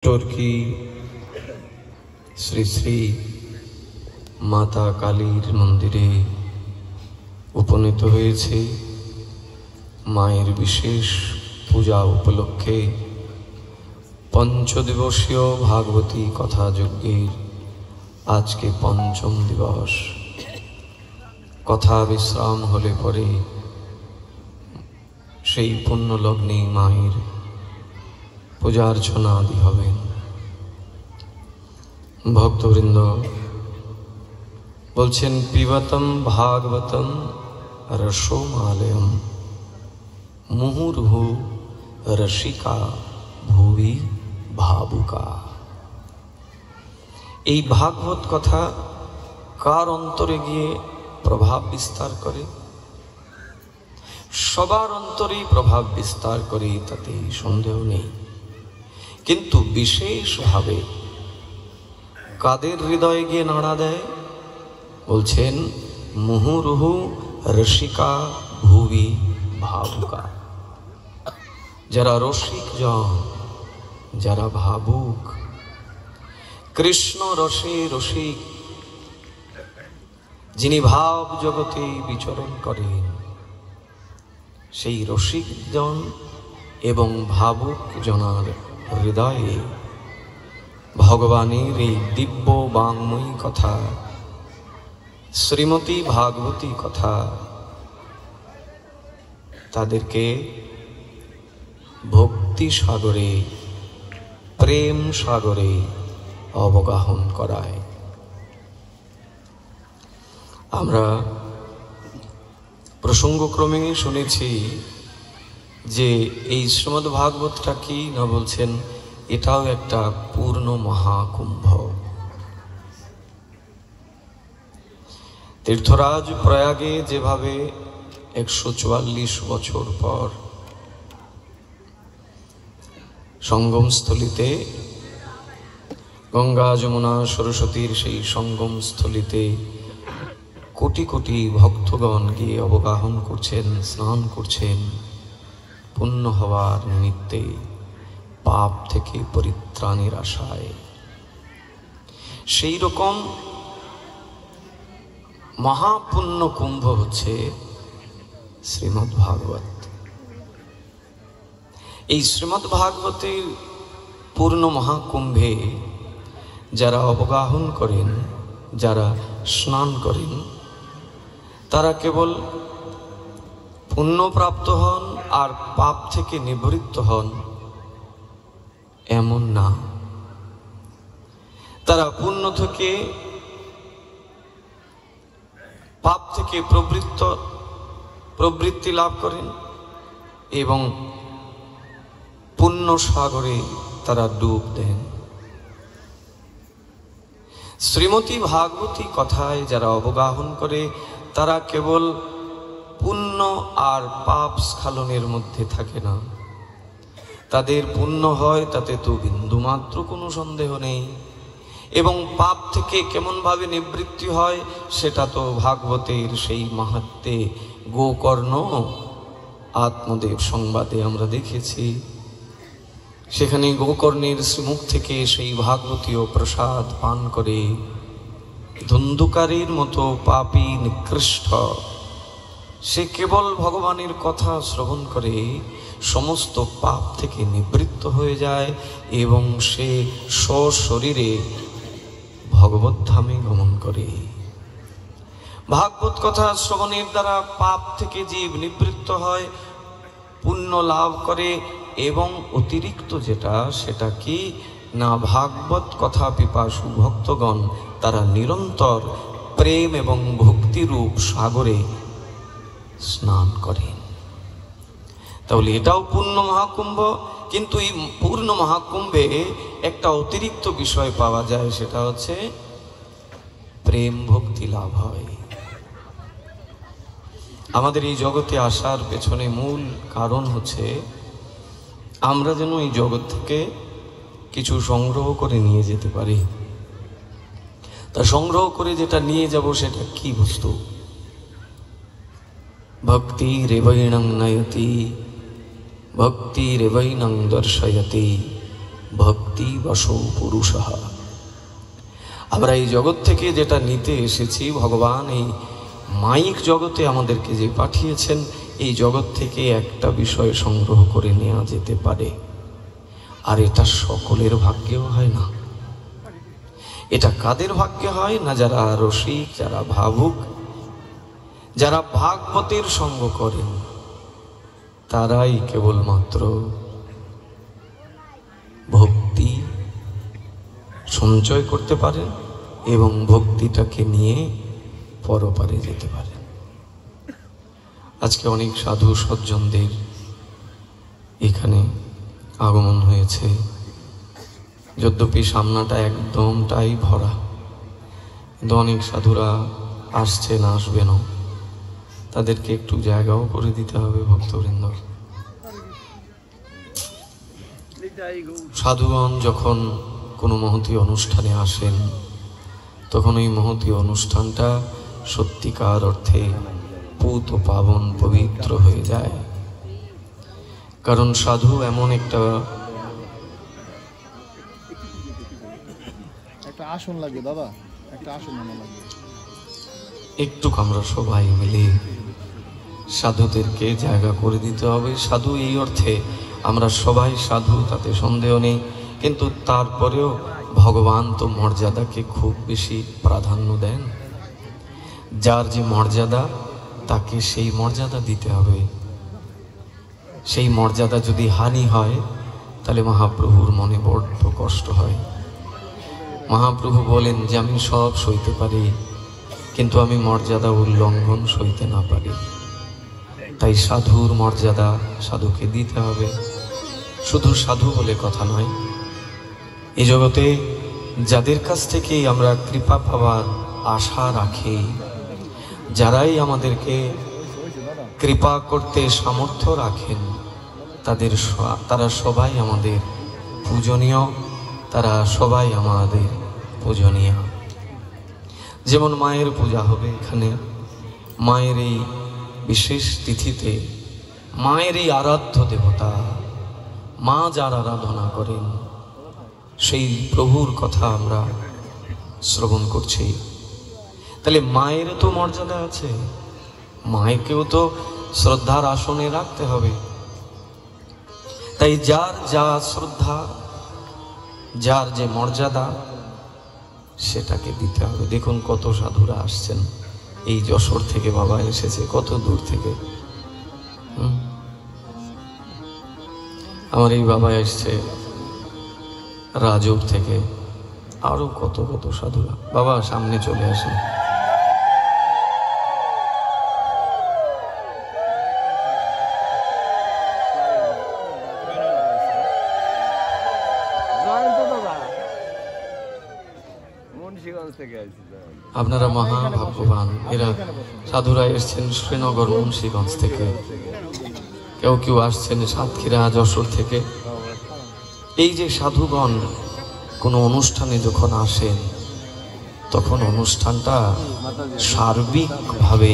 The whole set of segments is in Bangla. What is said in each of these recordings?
टर्की श्री श्री माता कालीर मंदिरे उपनीत हয়েছে मायेर विशेष पूजा उपलक्षे पंचदिवसीय भागवती कथा यज्ञेर आज के पंचम दिवस। कथा विश्राम होले परे सेई पुण्य लग्ने मायेर पूजार्चना आदि हबेन। भक्तवृंद बोलছেন पिबतम भागवतम रसोमालयम मुहुर्हु रसिका भुवि भावुका। এই भागवत कथा कार अंतरे गिये प्रभाव विस्तार करे? सबार अंतरे प्रभाव विस्तार करे ताते सन्देह नेই, किन्तु विशेष भावे कादेर हृदय गिये नाड़ा देय बोलছেন मुहुर्हु रसिका भुवि भावुका। যারা রসিক জন, যারা ভাবুক, কৃষ্ণ রসে রসিক, যিনি ভাব জগতে বিচরণ করেন, সেই রসিক জন এবং ভাবুক জনার হৃদয়ে ভগবানের এই দিব্য বাংময়ী কথা শ্রীমতী ভাগবতী কথা তাদেরকে ভক্তি সাগরে প্রেম সাগরে অবগাহন করায়। আমরা প্রসঙ্গক্রমে শুনেছি যে এই শ্রীমদ্ ভাগবতটা কি না, বলছেন এটাও একটা পূর্ণ মহাকুম্ভ। तीर्थराज प्रयागे जेभावे 144 बछर पर संगमस्थलीते गंगा यमुना सरस्वतीर सेई संगमस्थलीते कोटी कोटी भक्तगण गिये अवगाहन करछेन, स्नान करछेन पुण्य हवार निमित्ते, पाप थेके परित्राणेर आशाय। सेई रकम महापुण्य कुम्भ होच्छे श्रीमद् भागवत। এই শ্রীমদ্ ভাগবতের পূর্ণ মহাকুম্ভে যারা অবগাহন করেন, যারা স্নান করেন, তারা কেবল পুণ্য প্রাপ্ত হন আর পাপ থেকে নিবৃত্ত হন এমন না। তারা পুণ্য থেকে पाप থেকে प्रवृत्ति लाभ करें एवं पुण्य सागरे तारा डूब दें। श्रीमती भागवती कथाय जारा अवगाहन करे तारा केवल पुण्य और पाप स्खलनेर मध्य थाके ना। तादेर पुण्य हय ताते तो बिंदुमात्र कोनो सन्देह नेই, এবং পাপ থেকে কেমন ভাবে নিবৃত্তি হয় সেটা তো ভাগবতের সেই মাহাত্ম্যে গোকর্ণ আত্মদেব সংবাদে আমরা দেখেছি। সেখানে গোকর্ণের মুখ থেকে সেই ভাগবতীয় প্রসাদ পান করে ধুন্ধুকারীর মতো পাপী নিকৃষ্ট সে কেবল ভগবানের কথা শ্রবণ করে সমস্ত পাপ থেকে নিবৃত্ত হয়ে যায় এবং সে সশরীরে भगवत धामे गमन करे। भागवत कथा श्रवणेर द्वारा पाप थेके जीव निवृत्त हय, पुण्य लाभ करे एवं अतिरिक्त जेटा सेटा कि ना भागवत कथा पिपासु भक्तगण तारा निरंतर प्रेम एवं भक्ति रूप सागरे स्नान करें। ताहले एटाও पूर्ण महाकुम्भ, किन्तु এই पूर्ण महाकुम्भे একটা অতিরিক্ত বিষয় পাওয়া যায়, সেটা হচ্ছে প্রেম ভক্তি লাভ হয়। আমাদের এই জগতে আসার পেছনে মূল কারণ হচ্ছে আমরা যেন এই জগৎ থেকে কিছু সংগ্রহ করে নিয়ে যেতে পারি। তা সংগ্রহ করে যেটা নিয়ে যাব সেটা কি বস্তু? ভক্তি রেবৈণং নয়তি भक्तिरेवैनं दर्शयति ভক্তি বশো পুরুষঃ। আমরা এই জগৎ থেকে যেটা নিতে এসেছি, ভগবান এই মাইক জগতে আমাদেরকে যে পাঠিয়েছেন, এই জগৎ থেকে একটা বিষয় সংগ্রহ করে নেওয়া যেতে পারে, আর এটা সকলের ভাগ্যেও হয় না। এটা কাদের ভাগ্যে হয় না? যারা রসিক, যারা ভাবুক, যারা ভাগবতের সঙ্গ করেন, তারাই কেবলমাত্র ভক্তি সঞ্চয় করতে পারেন এবং ভক্তিটাকে নিয়ে পরপারে যেতে পারেন। আজকে অনেক সাধু সজ্জনদের এখানে আগমন হয়েছে, যদ্যপি সামনাটা একদমটাই ভরা, কিন্তু অনেক সাধুরা আসছেন, আসবেনও, তাদেরকে একটু জায়গাও করে দিতে হবে ভক্তবৃন্দ। সাধুগণ যখন কোনো মহতী অনুষ্ঠানে আসেন, তখন ওই মহতী অনুষ্ঠানটা সত্যিকার অর্থে পূত ও পাবন, পবিত্র হয়ে যায়। কারণ সাধু এমন একটা আসন লাগে দাদা, একটা আসন লাগে। একটু আমরা সবাই মিলে সাধুদেরকে জায়গা করে দিতে হবে। সাধু এই অর্থে আমরা সবাই সাধু, তাতে সন্দেহ নেই, কিন্তু তারপরেও ভগবান তো মর্যাদাকে খুব বেশি প্রাধান্য দেন। যার যে মর্যাদা, তাকে সেই মর্যাদা দিতে হবে। সেই মর্যাদা যদি হানি হয়, তাহলে মহাপ্রভুর মনে বড্ড কষ্ট হয়। মহাপ্রভু বলেন যে আমি সব সইতে পারি, কিন্তু আমি মর্যাদা উল্লঙ্ঘন সইতে না পারি। তাই সাধুর মর্যাদা সাধুকে দিতে হবে। শুধু সাধু বলে কথা নয়, এই জগতে যাদের কাছ থেকে আমরা কৃপা পাওয়ার আশা রাখি, যারাই আমাদেরকে কৃপা করতে সামর্থ্য রাখেন, তারা সবাই আমাদের পূজনীয়, তারা সবাই আমাদের পূজনীয়। যেমন মায়ের পূজা হবে এখানে, মায়ের এই বিশেষ তিথিতে মায়ের এই আরাধ্য দেবতা, মা যার আরাধনা করেন, সেই প্রভুর কথা আমরা শ্রবণ করছি। তাহলে মায়ের তো মর্যাদা আছে, মায়েরকেও তো শ্রদ্ধার আসনে রাখতে হবে। তাই যার যা শ্রদ্ধা, যার যে মর্যাদা, সেটাকে দিতে হবে। দেখুন কত সাধুরা আসছেন, এই যশোর থেকে বাবা এসেছে, কত দূর থেকে। আমার এই বাবা এসছে রাজৌর থেকে, আরো কত কত সাধুরা। বাবা সামনে চলে আসেন। আপনারা মহাভাগ্যবান, এরা সাধুরা এসছেন শ্রীনগর, মুন্সিগঞ্জ থেকে, কেউ কেউ আসছেন সাতক্ষীরা, যশোর থেকে। এই যে সাধুগণ কোনো অনুষ্ঠানে যখন আসেন, তখন অনুষ্ঠানটা সার্বিকভাবে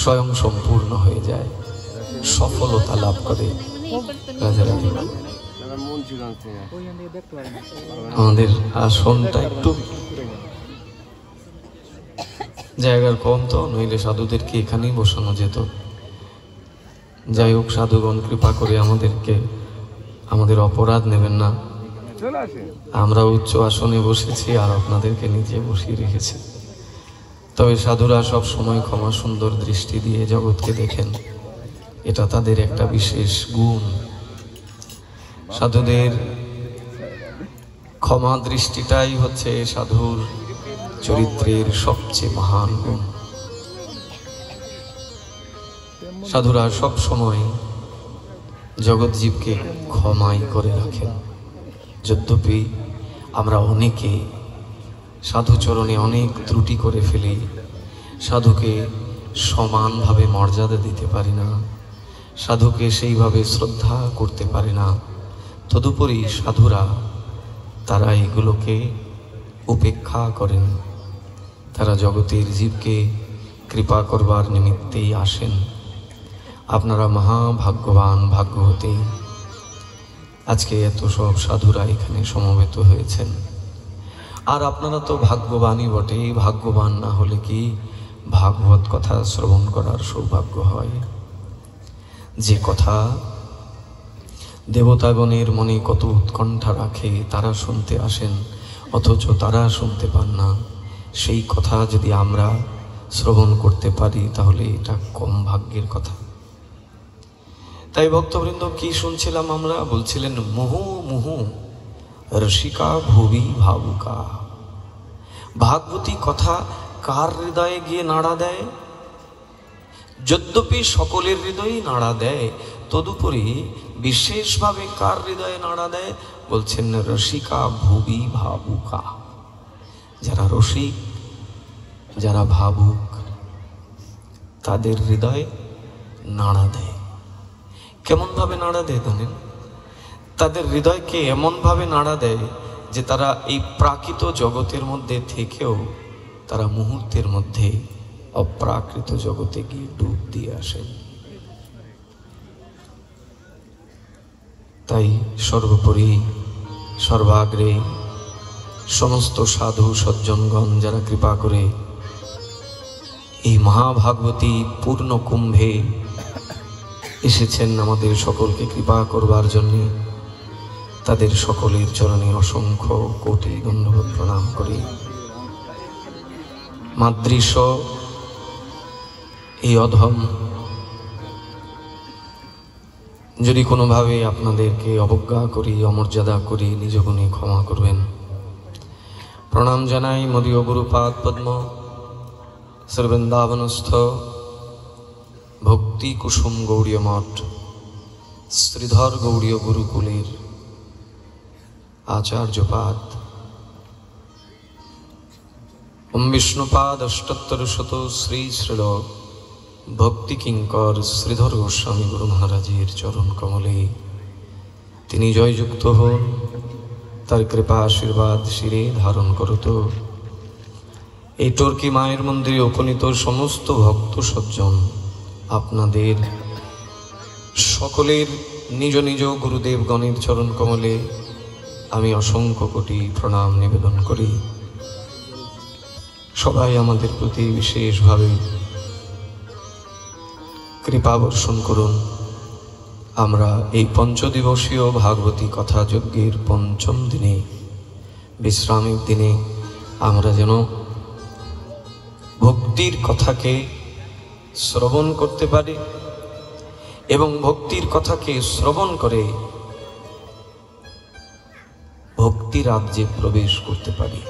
স্বয়ং সম্পূর্ণ হয়ে যায়, সফলতা লাভ করে। আমাদের আসনটা একটু জায়গার কম, তো নইলে সাধুদেরকে এখানেই বসানো যেত। যাই হোক, সাধুগণ কৃপা করে আমাদেরকে, আমাদের অপরাধ নেবেন না। আমরা উচ্চ আসনে বসেছি আর আপনাদেরকে নিচে বসিয়ে রেখেছি। তবে সাধুরা সব সময় ক্ষমা সুন্দর দৃষ্টি দিয়ে জগৎকে দেখেন, এটা তাদের একটা বিশেষ গুণ। সাধুদের ক্ষমা দৃষ্টিটাই হচ্ছে সাধুর চরিত্রের সবচেয়ে মহান গুণ। সাধুরা সব সময় জগৎ জীবকে ক্ষমাই করে রাখেন। যদ্যপি আমরা অনেকে সাধুচরণে অনেক ত্রুটি করে ফেলি, সাধুকে সমানভাবে মর্যাদা দিতে পারি না, সাধুকে সেইভাবে শ্রদ্ধা করতে পারি না। তদুপরি সাধুরা তারা এগুলোকে উপেক্ষা করেন। তারা জগতের জীবকে কৃপা করবার নিমিত্তেই আসেন। আপনারা মহাভাগ্যবান, ভাগ্যবতী। আজকে এত সব সাধুরা এখানে সমবেত হয়েছেন। আর আপনারা তো ভাগ্যবানই বটে। ভাগ্যবান না হলে কি ভাগবত কথা শ্রবণ করার সৌভাগ্য হয়? যে কথা দেবতাগণের মনে কত উৎকণ্ঠা রাখে, তারা শুনতে আসেন, অথচ তারা শুনতে পান না, সেই কথা যদি আমরা শ্রবণ করতে পারি তাহলে এটা কম ভাগ্যের কথা। তাই ভক্তবৃন্দ, কি শুনছিলাম আমরা? বলছিলেন মুহু মুহু রসিকা ভুবি ভাবুকা। ভাগবতী কথা কার হৃদয়ে গিয়ে নাড়া দেয়? যদ্যপি সকলের হৃদয়েই নাড়া দেয়, তদুপরি বিশেষভাবে কার হৃদয়ে নাড়া দেয়? বলছেন রসিকা ভুবি ভাবুকা। যারা রসিক, যারা ভাবুক, তাদের হৃদয়ে নাড়া দেয়। কেমন ভাবে নাড়া দেয় জানেন? তাদের হৃদয়কে এমন ভাবে নাড়া দেয় যে তারা এই প্রাকৃত জগতের মধ্যে থেকেও তারা মুহূর্তের মধ্যে অপ্রাকৃত জগতে গিয়ে ডুব দিয়ে আসেন। তাই সর্বোপরি সর্বাগ্রে সমস্ত সাধু সজ্জনগণ যারা কৃপা করে এই মহাভাগবতী পূর্ণ কুম্ভে এসেছেন আমাদের সকলকে কৃপা করবার জন্য, তাদের সকলের চরণে অসংখ্য কোটি ধন্যবাদ প্রণাম করি। মাতৃশ এই অধম যদি কোনোভাবে আপনাদেরকে অবজ্ঞা করি, অমর্যাদা করি, নিজ গুণে ক্ষমা করবেন। প্রণাম জানাই মদীয় গুরুপাদ পদ্ম শ্রীবৃন্দাবনস্থ ভক্তি কুসুম গৌড়ীয় মঠ শ্রীধর গৌড়ীয় গুরুকুলের আচার্যপাদ ওম বিষ্ণুপাদ অষ্টোত্তর শত শ্রী শ্রীল ভক্তি কিঙ্কর শ্রীধর গোস্বামী গুরু মহারাজের চরণ কমলে তিনি জয়যুক্ত হন। তার কৃপা আশীর্বাদ শিরে ধারণ করত এই টর্কি মায়ের মন্দিরে উপনীত সমস্ত ভক্ত সজ্জন আপনাদের সকলের নিজ নিজ গুরুদেবগণের চরণ কমলে আমি অসংখ্য কোটি প্রণাম নিবেদন করি। সবাই আমাদের প্রতি বিশেষভাবে কৃপা বর্ষণ করুন। আমরা এই পঞ্চদিবসীয় ভাগবতী কথা যজ্ঞের পঞ্চম দিনে, বিশ্রামের দিনে আমরা যেন ভক্তির কথাকে শ্রবণ করতে পারি এবং ভক্তির কথাকে শ্রবণ করে ভক্তি রাজ্যে প্রবেশ করতে পারি।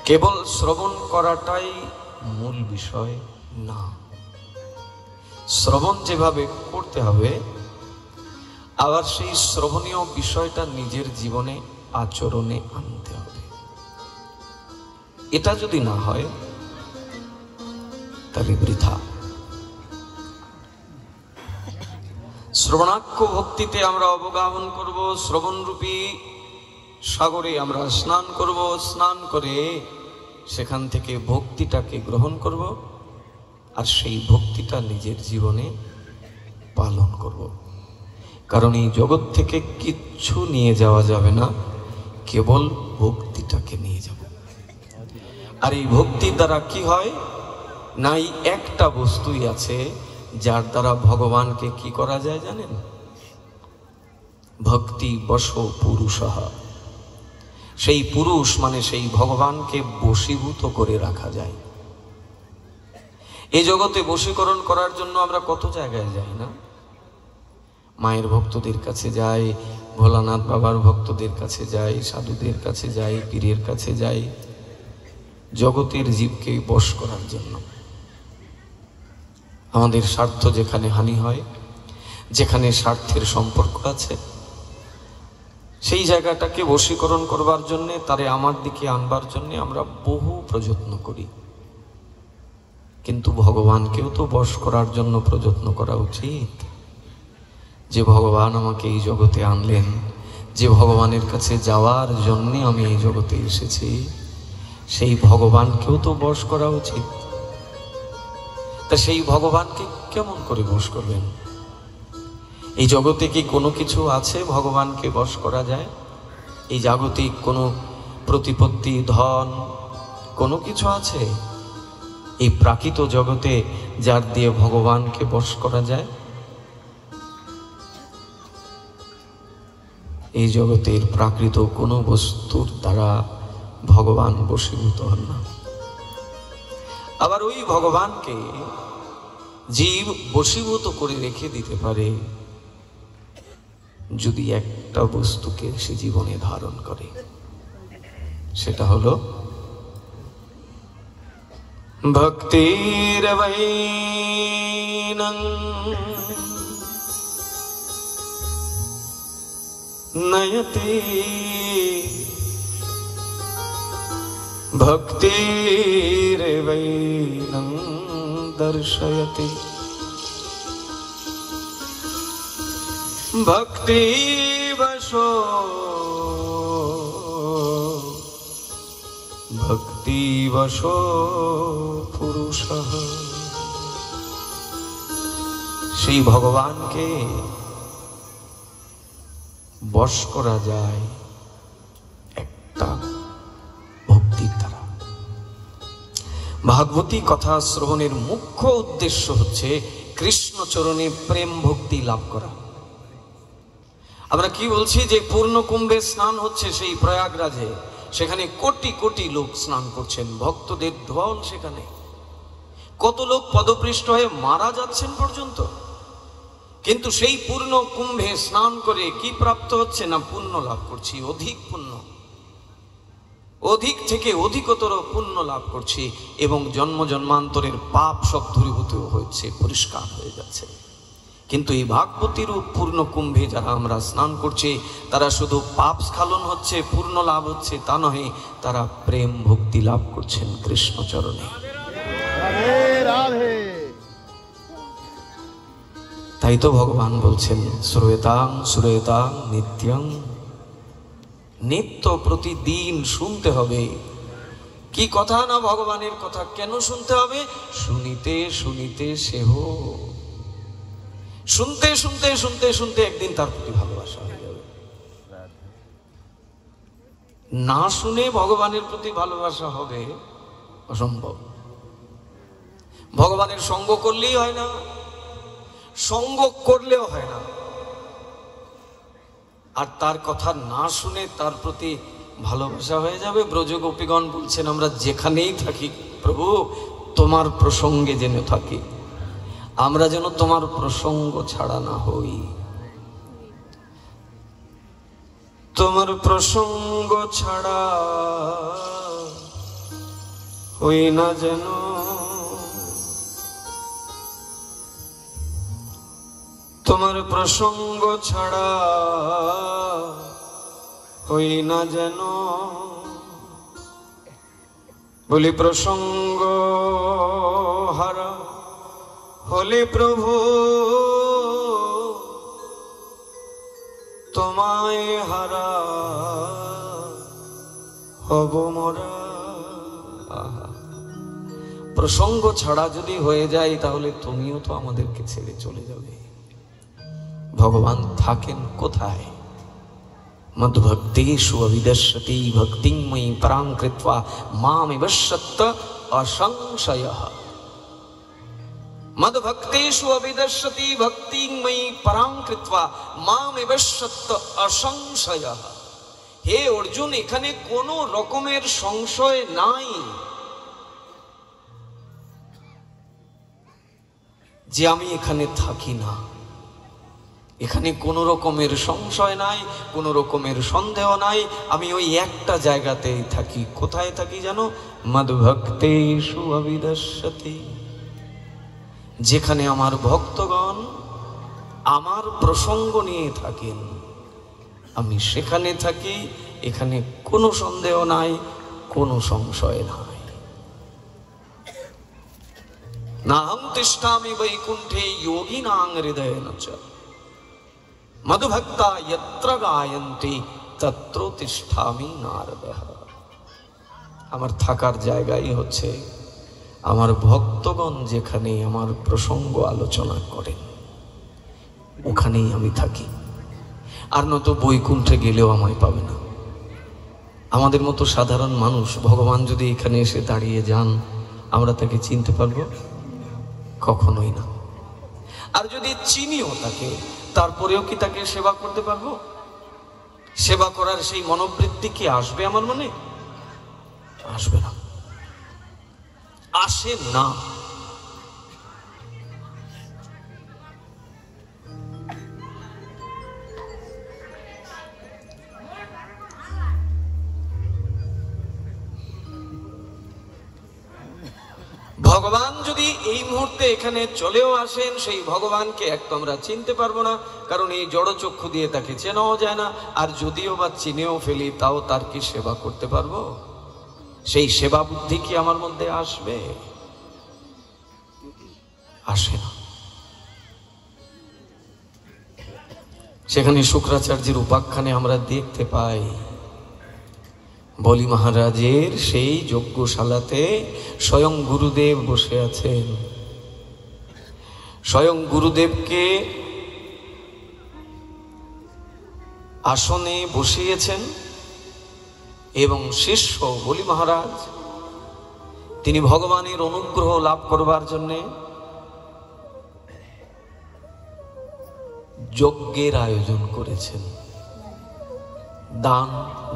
কেবল শ্রবণ করাটাই মূল বিষয় না, শ্রবণ যেভাবে করতে হবে আবার সেই শ্রবণীয় বিষয়টা নিজের জীবনে আচরণে আনতে হবে। এটা যদি না হয় তাহলে বৃথা। শ্রবণাক্ষ ভক্তিতে আমরা অবগাহন করব, শ্রবণরূপী সাগরে আমরা স্নান করব, স্নান করে সেখান থেকে ভক্তিটাকে গ্রহণ করব আর সেই ভক্তিটা নিজের জীবনে পালন করব। কারণ এই জগৎ থেকে কিচ্ছু নিয়ে যাওয়া যাবে না, কেবল ভক্তিটাকে নিয়ে যাব। আর এই ভক্তির দ্বারা কি হয় না, এই একটা বস্তুই আছে যার দ্বারা ভগবানকে কি করা যায় জানেন? ভক্তি বশ পুরুষঃ। সেই পুরুষ মানে সেই ভগবানকে বশীভূত করে রাখা যায়। এই জগতে বশীকরণ করার জন্য আমরা কত জায়গায় যাই না? মায়ের ভক্তদের কাছে যাই, ভোলানাথ বাবার ভক্তদের কাছে যাই, সাধুদের কাছে যাই, পীরের কাছে যাই, জগতের জীবকে বশ করার জন্য। আমাদের স্বার্থ যেখানে হানি হয়, যেখানে স্বার্থের সম্পর্ক আছে, সেই জায়গাটাকে বশীকরণ করবার জন্যে, তারে আমার দিকে আনবার জন্যে আমরা বহু প্রযত্ন করি। কিন্তু ভগবানকেও তো বশ করার জন্য প্রযত্ন করা উচিত। যে ভগবান আমাকে এই জগতে আনলেন, যে ভগবানের কাছে যাওয়ার জন্যে আমি এই জগতে এসেছি, সেই ভগবানকেও তো বশ করা উচিত। তা সেই ভগবানকে কেমন করে বশ করবেন? এই জগতে কি কোনো কিছু আছে ভগবানকে বশ করা যায়? এই জাগতিক কোনো প্রতিপত্তি, ধন, কোনো কিছু আছে এই প্রাকৃত জগতে যার দিয়ে ভগবানকে বশ করা যায়? এই জগতের প্রাকৃত কোনো বস্তুর দ্বারা ভগবান বশীভূত হন না। আবার ওই ভগবানকে জীব বশীভূত করে রেখে দিতে পারে যদি একটা বস্তুকে সে জীবনে ধারণ করে, সেটা হলো ভক্তির বৈনং নয়তে ভক্তির বৈনং দর্শয়তে ভক্তি বশো ভক্তি বশো পুরুষ। সেই ভগবানকে বশ করা যায় একটা ভক্তির দ্বারা। ভাগবতী কথা শ্রবণের মুখ্য উদ্দেশ্য হচ্ছে কৃষ্ণচরণে প্রেম ভক্তি লাভ করা। আমরা কি বলছি যে পূর্ণ কুম্ভে স্নান হচ্ছে সেই প্রয়াগরাজে, সেখানে কোটি কোটি লোক স্নান করছেন, ভক্তদের ঢল, সেখানে কত লোক পদপৃষ্ঠ হয়ে মারা যাচ্ছেন পর্যন্ত। কিন্তু সেই পূর্ণ কুম্ভে স্নান করে কি প্রাপ্ত হচ্ছে না? পুণ্য লাভ করছি, অধিক পুণ্য, অধিক থেকে অধিকতর পুণ্য লাভ করছি, এবং জন্ম জন্মান্তরের পাপ সব দূরীভূত হয়েছে, পরিষ্কার হয়ে যাচ্ছে। কিন্তু এই ভাগবতীর পূর্ণ কুম্ভে যারা আমরা স্নান করছি, তারা শুধু পাপ স্খলন হচ্ছে, পূর্ণ লাভ হচ্ছে তা নহে, তারা প্রেম ভক্তি লাভ করছেন কৃষ্ণচরণে। তাই তো ভগবান বলছেন শ্রুয়তাং শ্রুয়তাং নিত্যং, নিত্য প্রতিদিন শুনতে হবে। কি কথা না ভগবানের কথা, কেন শুনতে হবে? শুনিতে শুনিতে সেহ, শুনতে শুনতে শুনতে শুনতে একদিন তার প্রতি ভালোবাসা হয়ে যাবে। না শুনে ভগবানের প্রতি ভালোবাসা হবে অসম্ভব। ভগবানের সঙ্গ করলেই হয় না, সঙ্গ করলেও হয় না। আর তার কথা না শুনে তার প্রতি ভালোবাসা হয়ে যাবে। ব্রজ গোপীগণ বলছেন, আমরা যেখানেই থাকি প্রভু তোমার প্রসঙ্গে যেন থাকি, আমরা যেন তোমার প্রসঙ্গ ছাড়া না হই। তোমার প্রসঙ্গ ছাড়া হই না যেন, তোমার প্রসঙ্গ ছাড়া হই না যেন। বলি প্রসঙ্গ হারা হলে প্রভু তোমায় হারা হব মোরা। প্রসঙ্গ ছাড়া যদি হয়ে যায় তাহলে তুমিও তো আমাদেরকে ছেড়ে চলে যাবে। ভগবান থাকেন কোথায়? মদ্ভক্তেষু অবিদশ্যতি ভক্তিময়ী পরাং কৃত্বা মামিবশ্যত্ত অসংশয়ঃ। মদ্ভক্তেষু অবিদশ্যতি ভক্তিময়ী পরাং কৃত্বা মামিবশ্যত্ত অসংশয়ঃ। হে অর্জুন, এখানে কোনো রকমের সংশয় নাই যে আমি এখানে থাকি না। এখানে কোনো রকমের সংশয় নাই, কোনো রকমের সন্দেহ নাই, আমি ওই একটা জায়গাতেই থাকি। কোথায় থাকি জানো? মদ্ভক্তেষু অবিদশ্যতি, যেখানে আমার ভক্তগণ আমার প্রসঙ্গ নিয়ে থাকেন, আমি সেখানে থাকি। এখানে কোনো সন্দেহ নাই, কোনো সংশয় নাই। নাহং তিষ্ঠামি বৈকুণ্ঠে যোগিনাং হৃদয়েন চ মধুভক্তা যত্র গায়ন্তি তত্র তিষ্ঠামি নারদঃ। আমার থাকার জায়গাই হচ্ছে আমার ভক্তগণ যেখানে আমার প্রসঙ্গ আলোচনা করেন, ওখানেই আমি থাকি, আর নয়তো বৈকুণ্ঠে গেলেও আমায় পাবে না। আমাদের মতো সাধারণ মানুষ ভগবান যদি এখানে এসে দাঁড়িয়ে যান, আমরা তাকে চিনতে পারবো? কখনোই না। আর যদি চিনিও তাকে, তারপরেও কি তাকে সেবা করতে পারবো? সেবা করার সেই মনোবৃত্তি কি আসবে আমার মনে? আসবে না, আসে না। ভগবান যদি এই মুহূর্তে এখানে চলেও আসেন, সেই ভগবানকে একদম আমরা চিনতে পারবো না, কারণ এই জড়চক্ষু দিয়ে তাকে চেনাও যায় না। আর যদিও বা চিনেও ফেলি, তাও তার কি সেবা করতে পারবো? সেই সেবা বুদ্ধি কি আমার মধ্যে আসবে? আসে না। সেখানে শুক্রাচার্যের উপাখ্যানে আমরা দেখতে পাই, বলি মহারাজের সেই যজ্ঞশালাতে স্বয়ং গুরুদেব বসে আছেন। স্বয়ং গুরুদেবকে আসনে বসিয়েছেন এবং শিষ্য বলি মহারাজ তিনি ভগবানের অনুগ্রহ লাভ করবার জন্য যজ্ঞের আয়োজন করেছেন, দান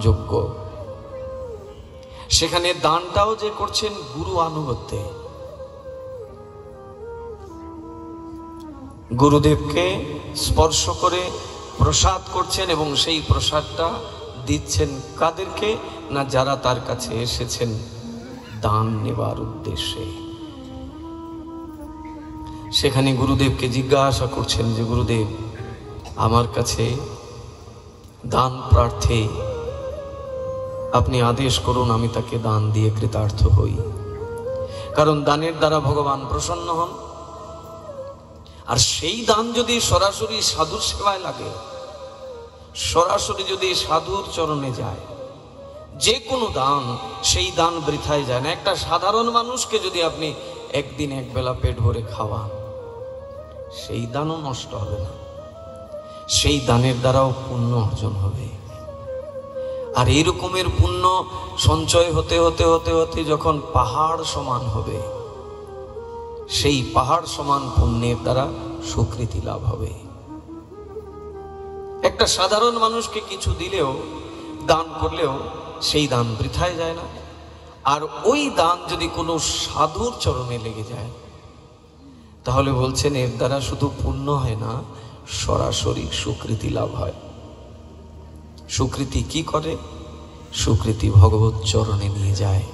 যজ্ঞ। সেখানে দানটাও যে করছেন গুরু আনুগত্যে। গুরুদেবকে স্পর্শ করে প্রসাদ করছেন এবং সেই প্রসাদটা দিচ্ছেন কাদেরকে? না, যারা তার কাছে এসেছেন দান নেবার উদ্দেশ্যে। সেখানে গুরুদেবকে জিজ্ঞাসা করছেন যে গুরুদেব, আমার কাছে দান প্রার্থী, আপনি আদেশ করুন, আমি তাকে দান দিয়ে কৃতার্থ হই। কারণ দানের দ্বারা ভগবান প্রসন্ন হন। আর সেই দান যদি সরাসরি সাধুর সেবায় লাগে, সরাসরি যদি সাধুর চরণে যায়, যে কোনো দান, সেই দান বৃথায় যায় না। একটা সাধারণ মানুষকে যদি আপনি একদিন একবেলা পেট ভরে খাওয়ান, সেই দানও নষ্ট হবে না, সেই দানের দ্বারাও পুণ্য অর্জন হবে। আর এই রকমের পুণ্য সঞ্চয় হতে হতে হতে হতে যখন পাহাড় সমান হবে, সেই পাহাড় সমান পুণ্যের দ্বারা স্বীকৃতি লাভ হবে। একটা সাধারণ মানুষকে কিছু দিলেও, দান করলেও সেই দান বৃথায় যায় না। আর ওই দান যদি কোনো সাধুর চরণে লেগে যায়, তাহলে বলছেন এর দ্বারা শুধু পুণ্য হয় না, সরাসরি স্বীকৃতি লাভ হয়। স্বীকৃতি কি করে? স্বীকৃতি ভগবত চরণে নিয়ে যায়।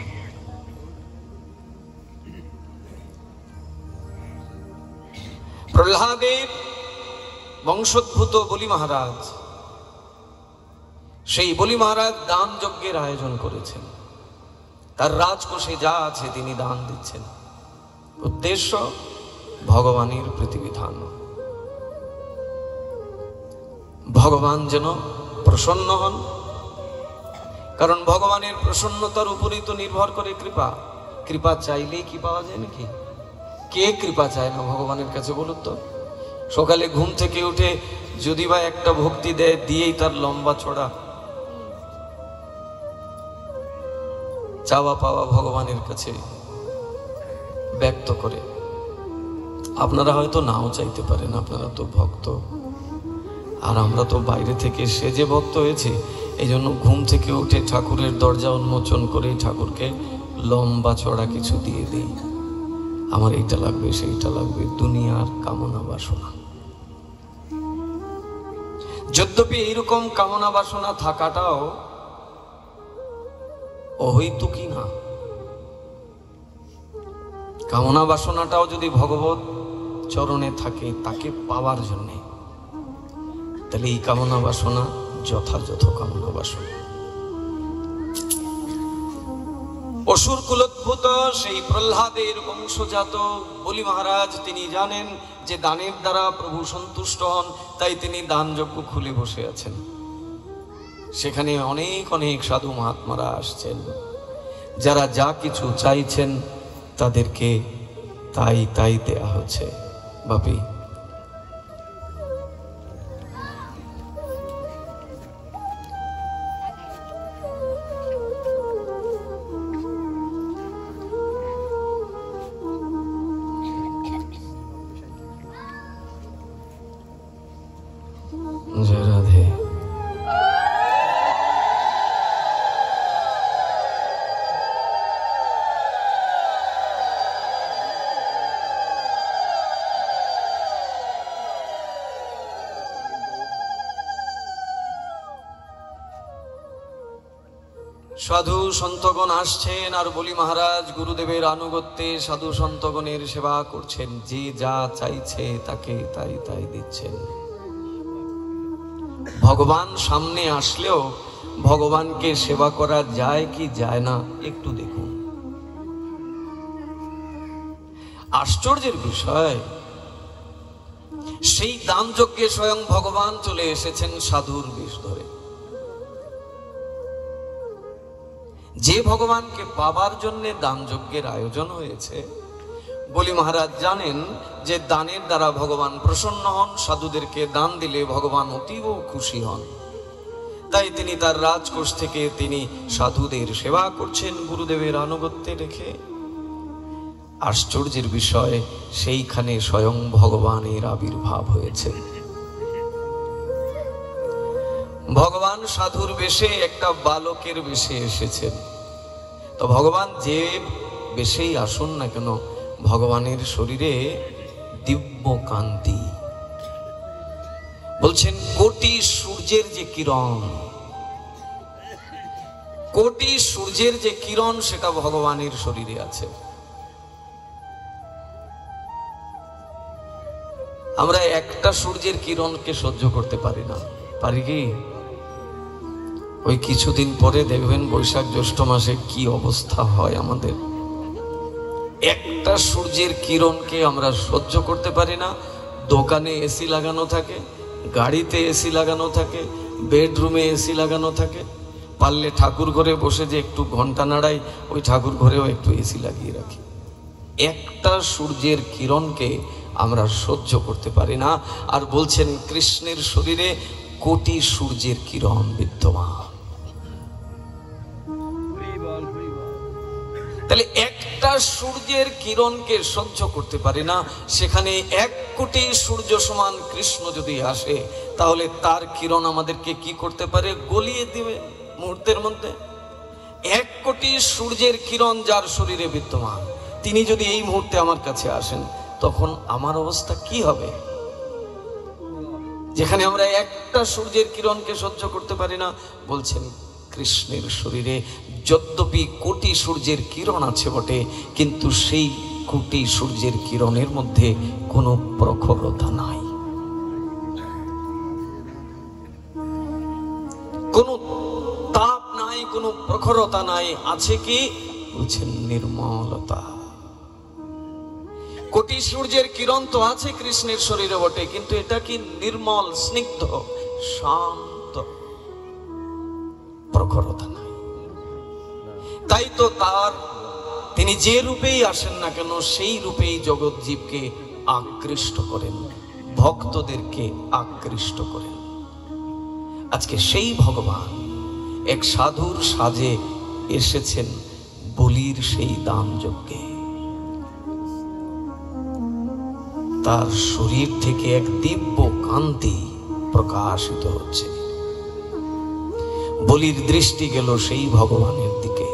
প্রহ্লাদের বংশোদ্ভূত বলি মহারাজ, সেই বলি মহারাজ দান যজ্ঞের আয়োজন করেছেন। তার রাজকোষে যা আছে তিনি দান দিচ্ছেন। উদ্দেশ্য ভগবানের প্রতিবিধান, ভগবান যেন প্রসন্ন হন। কারণ ভগবানের প্রসন্নতার উপরেই তো নির্ভর করে কৃপা। কৃপা চাইলেই কি পাওয়া যায় নাকি? কে কৃপা চায় না ভগবানের কাছে বলুন তো? সকালে ঘুম থেকে উঠে যদি বা একটা ভক্তি দেয়, দিয়েই তার লম্বা চড়া চাওয়া পাওয়া ভগবানের কাছে ব্যক্ত করে। আপনারা হয়তো নাও চাইতে পারেন, আপনারা তো ভক্ত, আর আমরা তো বাইরে থেকে সেজে ভক্ত হয়েছি। এই জন্য ঘুম থেকে উঠে ঠাকুরের দরজা উন্মোচন করে ঠাকুরকে লম্বা চড়া কিছু দিয়ে দিই, আমার এইটা লাগবে সেইটা লাগবে, দুনিয়ার কামনা বাসনা। যদ্যপি এইরকম কামনা বাসনা থাকাটাও অহৈতুকী না। কামনা বাসনাটাও যদি ভগবত চরণে থাকে তাকে পাওয়ার জন্য, তাহলে এই কামনা বাসনা যথাযথ কামনা বাসনা। অসুর কুলোদ্ভূত সেই প্রহ্লাদের বংশজাত বলি মহারাজ তিনি জানেন যে দানের দ্বারা প্রভু সন্তুষ্ট হন, তাই তিনি দান যজ্ঞ খুলে বসে আছেন। সেখানে অনেক অনেক সাধু মহাত্মারা আসছেন, যারা যা কিছু চাইছেন তাদেরকে তাই তাই দেয়া হচ্ছে। বাপি সাধু সন্তগণ আসছেন আর বলি মহারাজ গুরুদেবের আনুগত্যে সাধু সন্তগণের সেবা করছেন, যে যা চাইছে তাকে তাই তাই দিচ্ছেন। ভগবান সামনে আসলেও ভগবানকে সেবা করা যায় কি যায় না একটু দেখুন। আশ্চর্যের বিষয়, সেই দান যজ্ঞে স্বয়ং ভগবান চলে এসেছেন সাধুর বেশ ধরে। যে ভগবানকে পাবার জন্য দান যজ্ঞের আয়োজন হয়েছে, বলি মহারাজ জানেন যে দানের দ্বারা ভগবান প্রসন্ন হন, সাধুদেরকে দান দিলে ভগবান অতীব খুশি হন। তাই তিনি তার রাজকোষ থেকে তিনি সাধুদের সেবা করছেন গুরুদেবের আনুগত্যে রেখে। আশ্চর্যের বিষয়, সেইখানে স্বয়ং ভগবানের আবির্ভাব হয়েছে। ভগবান সাধুর বেশে একটা বালকের বেশে এসেছেন। তো ভগবান যে বেশেই আসুন না কেন, ভগবানের শরীরে দিব্য কান্তি। বলছেন কোটি সূর্যের যে কিরণ, কোটি সূর্যের যে কিরণ সেটা ভগবানের শরীরে আছে। আমরা একটা সূর্যের কিরণকে সহ্য করতে পারি না, পারি কি? ওই কিছুদিন পরে দেখবেন বৈশাখ জ্যৈষ্ঠ মাসে কি অবস্থা হয় আমাদের। একটা সূর্যের কিরণকে আমরা সহ্য করতে পারি না। দোকানে এসি লাগানো থাকে, গাড়িতে এসি লাগানো থাকে, বেডরুমে এসি লাগানো থাকে, পারলে ঠাকুর ঘরে বসে যে একটু ঘন্টা নাড়াই, ওই ঠাকুর ঘরেও একটু এসি লাগিয়ে রাখি। একটা সূর্যের কিরণকে আমরা সহ্য করতে পারি না। আর বলছেন কৃষ্ণের শরীরে কোটি সূর্যের কিরণ বিদ্যমান। তাহলে একটা সূর্যের কিরণকে সহ্য করতে পারি না, সেখানে 1 কোটি সূর্য সমান কৃষ্ণ যদি আসে, তাহলে তার কিরণ আমাদেরকে কি করতে পারে? গলিয়ে দিবে মুহূর্তের মধ্যে। 1 কোটি সূর্যের কিরণ যার শরীরে বিদ্যমান, তিনি যদি এই মুহূর্তে আমার কাছে আসেন, তখন আমার অবস্থা কি হবে? যেখানে আমরা একটা সূর্যের কিরণকে সহ্য করতে পারি না, বলছেন কৃষ্ণের শরীরে যদ্যপি কোটি সূর্যের কিরণ আছে বটে, কিন্তু সেই কোটি সূর্যের কিরণের মধ্যে কোনো প্রখরতা নাই, কোনো তাপ নাই, কোনো প্রখরতা নাই। আছে কি? বলছেন নির্মলতা। কোটি সূর্যের কিরণ তো আছে কৃষ্ণের শরীরে বটে, কিন্তু এটা কি নির্মল, স্নিগ্ধ, শান্ত, প্রখরতা নাই। তাই তো তিনি যে রূপেই আসেন না কেন, সেই রূপেই জগৎ জীবকে আকৃষ্ট করেন, ভক্তদেরকে আকৃষ্ট করেন। আজকে সেই ভগবান এক সাধুর সাজে এসেছেন বলির সেই দান যজ্ঞে। তার শরীর থেকে এক দিব্য কান্তি প্রকাশিত হচ্ছে। বলির দৃষ্টি গেল সেই ভগবানের দিকে।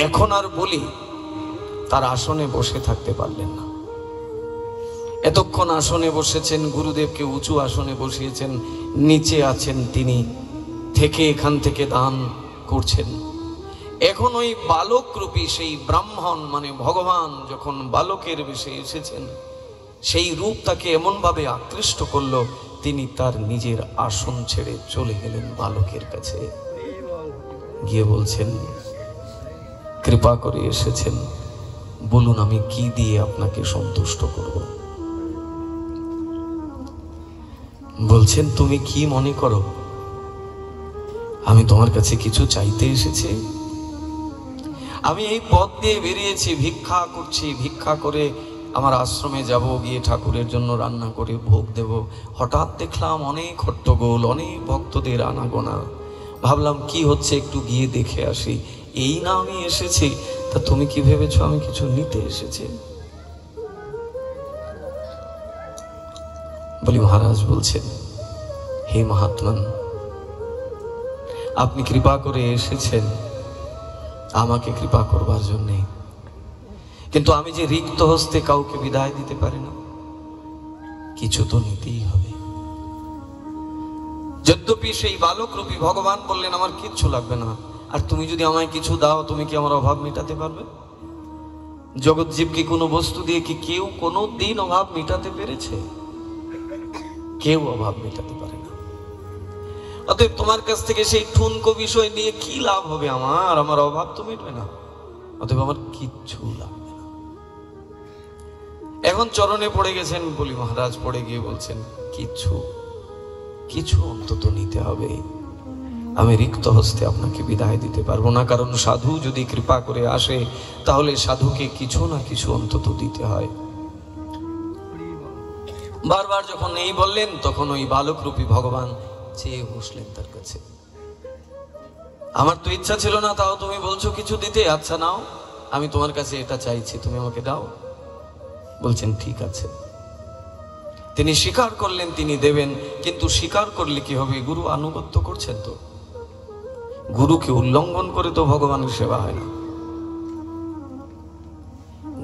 এখন আর বলি তার আসনে বসে থাকতে পারলেন না। এতক্ষণ আসনে বসেছেন, গুরুদেবকে উঁচু আসনে বসিয়েছেন, নিচে আছেন তিনি, থেকে এখান থেকে দান করছেন। এখন ওই বালক রূপী সেই ব্রাহ্মণ মানে ভগবান যখন বালকের বেশে এসেছেন, সেই রূপ তাকে এমন ভাবে আকৃষ্ট করলো, তিনি তার নিজের আসন ছেড়ে চলে গেলেন বালকের কাছে। গিয়ে বলছেন, কৃপা করে এসেছেন, বলুন আমি কি দিয়ে আপনাকে সন্তুষ্ট করব। বলছেন, তুমি কি মনে করো আমি তোমার কাছে কিছু চাইতে এসেছি? আমি এই পথ দিয়ে বেরিয়েছি, ভিক্ষা করছি, ভিক্ষা করে আমার আশ্রমে যাব, গিয়ে ঠাকুরের জন্য রান্না করে ভোগ দেব। হঠাৎ দেখলাম অনেক হট্টগোল, অনেক ভক্তদের আনাগোনা। ভাবলাম কি হচ্ছে, একটু গিয়ে দেখে আসি। এই না আমি এসেছি, তা তুমি কি ভেবেছো আমি কিছু নিতে এসেছি? বলি মহারাজ বলছেন, হে মহাত্মান, আপনি কৃপা করে এসেছেন আমাকে কৃপা করবার জন্যে, কিন্তু আমি যে রিক্ত হস্তে কাউকে বিদায় দিতে পারি না, কিছু তো নিতেই হবে। যদ্যপি সেই বালকরূপী ভগবান বললেন আমার কিচ্ছু লাগবে না, আর তুমি যদি আমায় কিছু দাও তুমি কি আমার অভাব মেটাতে পারবে? জগৎ জীব কি কোনো বস্তু দিয়ে কি কেউ কোনো দিন অভাব মেটাতে পেরেছে? কেউ অভাব মেটাতে পারে না। অতএব তোমার কাছ থেকে সেই ঠুনকো বিষয় নিয়ে কি লাভ হবে? আমার অভাব তো মিটবে না, অতএব আমার কিচ্ছু লাগবে না। এখন চরণে পড়ে গেছেন বলি মহারাজ, পড়ে গিয়ে বলছেন কিছু কিছু অন্তত নিতে হবে, আমি রিক্ত হস্তে আপনাকে বিদায় দিতে পারবো না, কারণ সাধু যদি কৃপা করে আসে তাহলে সাধুকে কিছু না কিছু অন্তত দিতে হয়। বারবার যখন এই বললেন তখন ওই বালকরূপী ভগবান চেয়ে বসলেন তার কাছে। আমার তো ইচ্ছা ছিল না, তাও তুমি বলছো কিছু দিতে, আচ্ছা নাও, আমি তোমার কাছে এটা চাইছি, তুমি আমাকে দাও। বলছেন ঠিক আছে। তিনি স্বীকার করলেন তিনি দেবেন, কিন্তু স্বীকার করলে কি হবে? গুরু আনুগত্য করছেন তো, গুরুকে উল্লঙ্ঘন করে তো ভগবানের সেবা হয় না।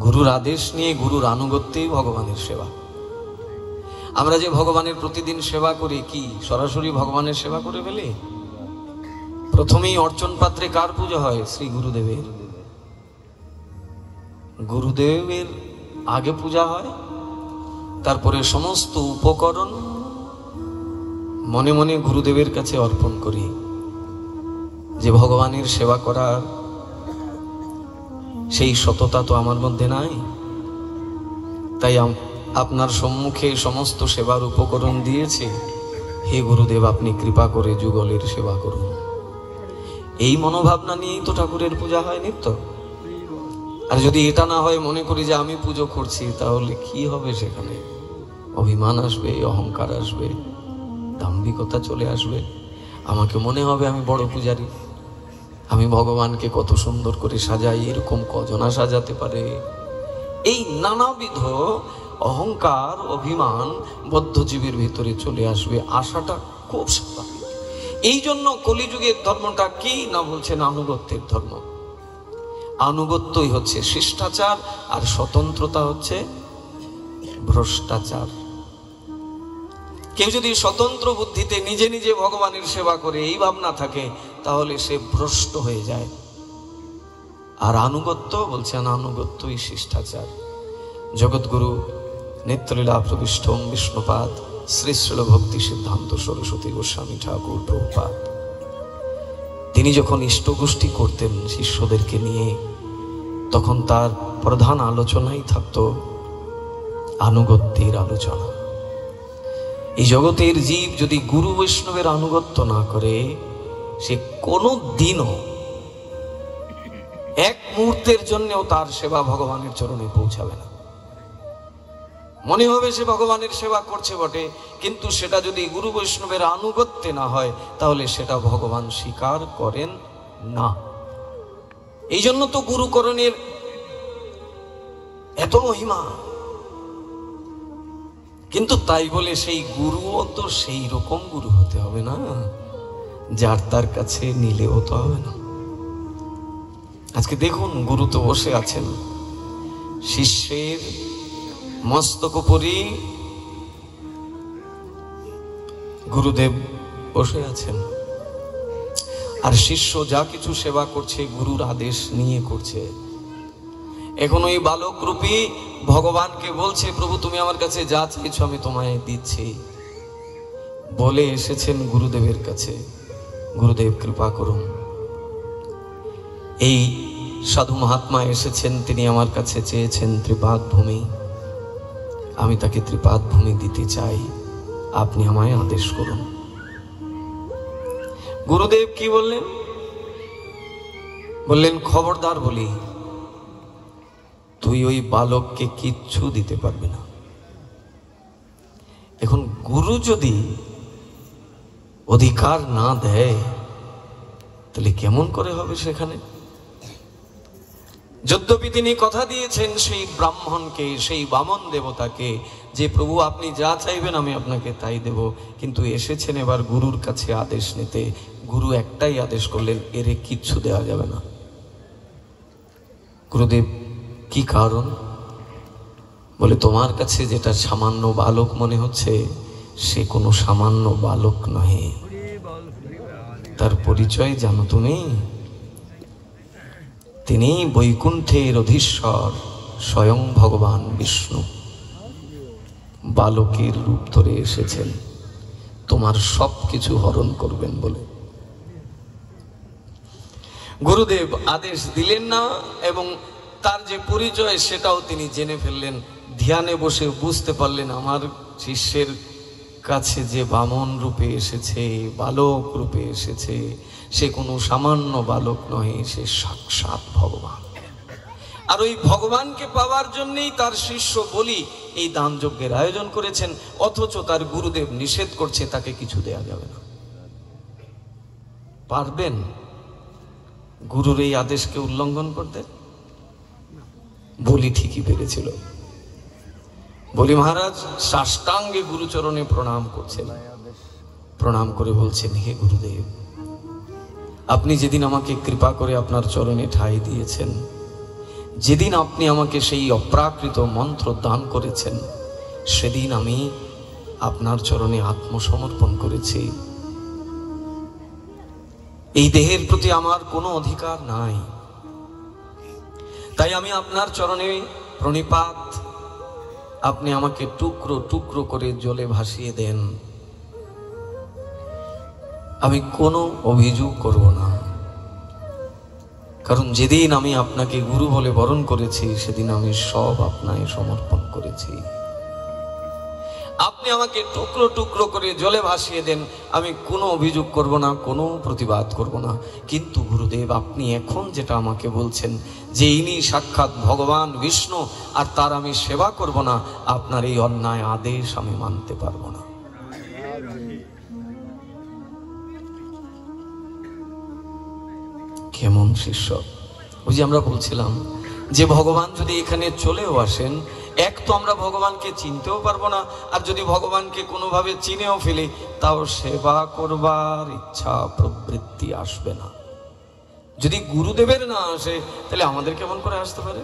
গুরুর আদেশ নিয়ে গুরুর আনুগত্যেই ভগবানের সেবা। আমরা যে ভগবানের প্রতিদিন সেবা করি, কি সরাসরি ভগবানের সেবা করে ফেলে? প্রথমেই অর্চন পাত্রে কার পূজা হয়? শ্রী গুরুদেবের। গুরুদেবের আগে পূজা হয়, তারপরে সমস্ত উপকরণ মনে মনে গুরুদেবের কাছে অর্পণ করি। যে ভগবানের সেবা করার সেই সততা তো আমার মধ্যে নাই, তাই আপনার সম্মুখে সমস্ত সেবার উপকরণ দিয়েছে, হে গুরুদেব আপনি কৃপা করে যুগলের সেবা করুন। এই মনোভাবনা নিয়েই তো ঠাকুরের পূজা হয় নিত্য। আর যদি এটা না হয়, মনে করি যে আমি পুজো করছি, তাহলে কি হবে? সেখানে অভিমান আসবে, অহংকার আসবে, দাম্ভিকতা চলে আসবে। আমাকে মনে হবে আমি বড় পূজারী, আমি ভগবানকে কত সুন্দর করে সাজাই, এরকম কজনা সাজাতে পারে। এই নানাবিধ অহংকার অভিমান বদ্ধজীবের ভিতরে চলে আসবে, আশাটা খুব স্বাভাবিক। এই জন্য কলিযুগের ধর্মটা কি না বলছেন আনুগত্যের ধর্ম। আনুগত্যই হচ্ছে শিষ্টাচার, আর স্বতন্ত্রতা হচ্ছে ভ্রষ্টাচার। কেউ যদি স্বতন্ত্র বুদ্ধিতে নিজে নিজে ভগবানের সেবা করে এই ভাবনা থাকে, তাহলে সে ভ্রষ্ট হয়ে যায়। আর আনুগত্য বলছেন আনুগত্যই শিষ্টাচার। জগৎগুরু নিত্যলীলা প্রবিষ্ট বিষ্ণুপাদ শ্রী শ্রীল ভক্তি সিদ্ধান্ত সরস্বতী গোস্বামী ঠাকুর প্রভুপাদ, তিনি যখন ইষ্টগোষ্ঠী করতেন শিষ্যদেরকে নিয়ে, তখন তার প্রধান আলোচনাই থাকতো আনুগত্যের আলোচনা। এই জগতের জীব যদি গুরু বৈষ্ণবের আনুগত্য না করে, সে কোনো দিনও এক মুহূর্তের জন্যও তার সেবা ভগবানের চরণে পৌঁছাবে না। মনে হবে সে ভগবানের সেবা করছে বটে, কিন্তু সেটা যদি গুরু বৈষ্ণবের আনুগত্যে না হয়, তাহলে সেটা ভগবান স্বীকার করেন না। এই জন্য তো গুরুকরণের এত মহিমা। কিন্তু তাই বলে সেই গুরুও তো সেই রকম গুরু হতে হবে না, যার তার কাছে নিলেও তো হবে না। আজকে দেখুন, গুরু তো বসে আছেন, শিষ্যের মস্তক উপরে গুরুদেব বসে আছেন, আর শিষ্য যা কিছু সেবা করছে গুরুর আদেশ নিয়ে করছে। এখন ওই বালক রূপী ভগবানকে বলছে, প্রভু তুমি আমার কাছে যা চাইছো আমি তোমায় দিচ্ছি, বলে এসেছেন গুরুদেবের কাছে, গুরুদেব কৃপা করুন। এই সাধু মহাত্মা এসেছেন, তিনি আমার কাছে চেয়েছেন ত্রিপাদ ভূমি, আমি তাকে ত্রিপাদ ভূমি দিতে চাই, আপনি আমায় আদেশ করুন। গুরুদেব কি বললেন? বললেন খবরদার বলি, তুই ওই বালককে কিচ্ছু দিতে পারবি না। এখন গুরু যদি অধিকার না দেয়, তাহলে কেমন করে হবে সেখানে? যদ্যপি তিনি কথা দিয়েছেন সেই ব্রাহ্মণকে, সেই বামন দেবতাকে, যে প্রভু আপনি যা চাইবেন আমি আপনাকে তাই দেব, কিন্তু এসেছেন এবার গুরুর কাছে আদেশ নিতে। গুরু একটাই আদেশ করলেন, এরে কিচ্ছু দেওয়া যাবে না। গুরুদেব কি কারণ? বলে তোমার কাছে যেটা সামান্য বালক মনে হচ্ছে, সে কোনো সামান্য বালক নহে, তার পরিচয় জানো তুমি? তিনি বৈকুণ্ঠের অধীশ্বর স্বয়ং ভগবান বিষ্ণু বালকের রূপ ধরে এসেছেন তোমার সব কিছু হরণ করবেন বলে। গুরুদেব আদেশ দিলেন না এবং তার যে পরিচয় সেটাও তিনি জেনে ফেললেন। ধ্যানে বসে বুঝতে পারলেন আমার শিষ্যের কাছে যে বামন রূপে এসেছে, বালক রূপে এসেছে, সে কোনো সামান্য বালক নয়, সে সাক্ষাৎ ভগবান। আর ওই ভগবানকে পাওয়ার জন্যই তার শিষ্য বলি এই দান যজ্ঞের আয়োজন করেছেন, অথচ তার গুরুদেব নিষেধ করছে তাকে কিছু দেয়া যাবে না। পারবেন গুরুর এই আদেশকে উল্লঙ্ঘন করতে? বলি ঠিকই পেরেছিল। বলি মহারাজ সাষ্টাঙ্গে গুরুচরণে প্রণাম করছেন, প্রণাম করে বলছেন, হে গুরুদেব, আপনি যেদিন আমাকে কৃপা করে আপনার চরণে ঠাঁই দিয়েছেন, যেদিন আপনি আমাকে সেই অপ্রাকৃত মন্ত্র দান করেছেন, সেদিন আমি আপনার চরণে আত্মসমর্পণ করেছি। এই দেহের প্রতি আমার কোনো অধিকার নাই, তাই আমি আপনার চরণে প্রণিপাত। আপনি আমাকে টুকরো টুকরো করে জলে ভাসিয়ে দেন, আমি কোনো অভিযোগ করব না। কারণ যেদিন আমি আপনাকে গুরু বলে বরণ করেছি, সেদিন আমি সব আপনায় সমর্পণ করেছি। আপনি আমাকে টুকরো টুকরো করে জলে ভাসিয়ে দেন, আমি কোনো অভিযোগ করব না, কোনো প্রতিবাদ করব না। কিন্তু গুরুদেব, আপনি এখন যেটা আমাকে বলছেন যে ইনি সাক্ষাৎ ভগবান বিষ্ণু আর তার আমি সেবা করব না, আপনার এই অন্যায় আদেশ আমি মানতে পারবো না। কেমন শিষ্য! ওই যে আমরা বলছিলাম যে ভগবান যদি এখানে চলেও আসেন, এক তো আমরা ভগবানকে চিনতেও পারবো না, আর যদি ভগবানকে কোনোভাবে চিনেও ফেলি তাও সেবা করবার ইচ্ছা প্রবৃত্তি আসবে না। যদি গুরুদেবের না আসে তাহলে আমাদের কেমন করে আসতে পারে?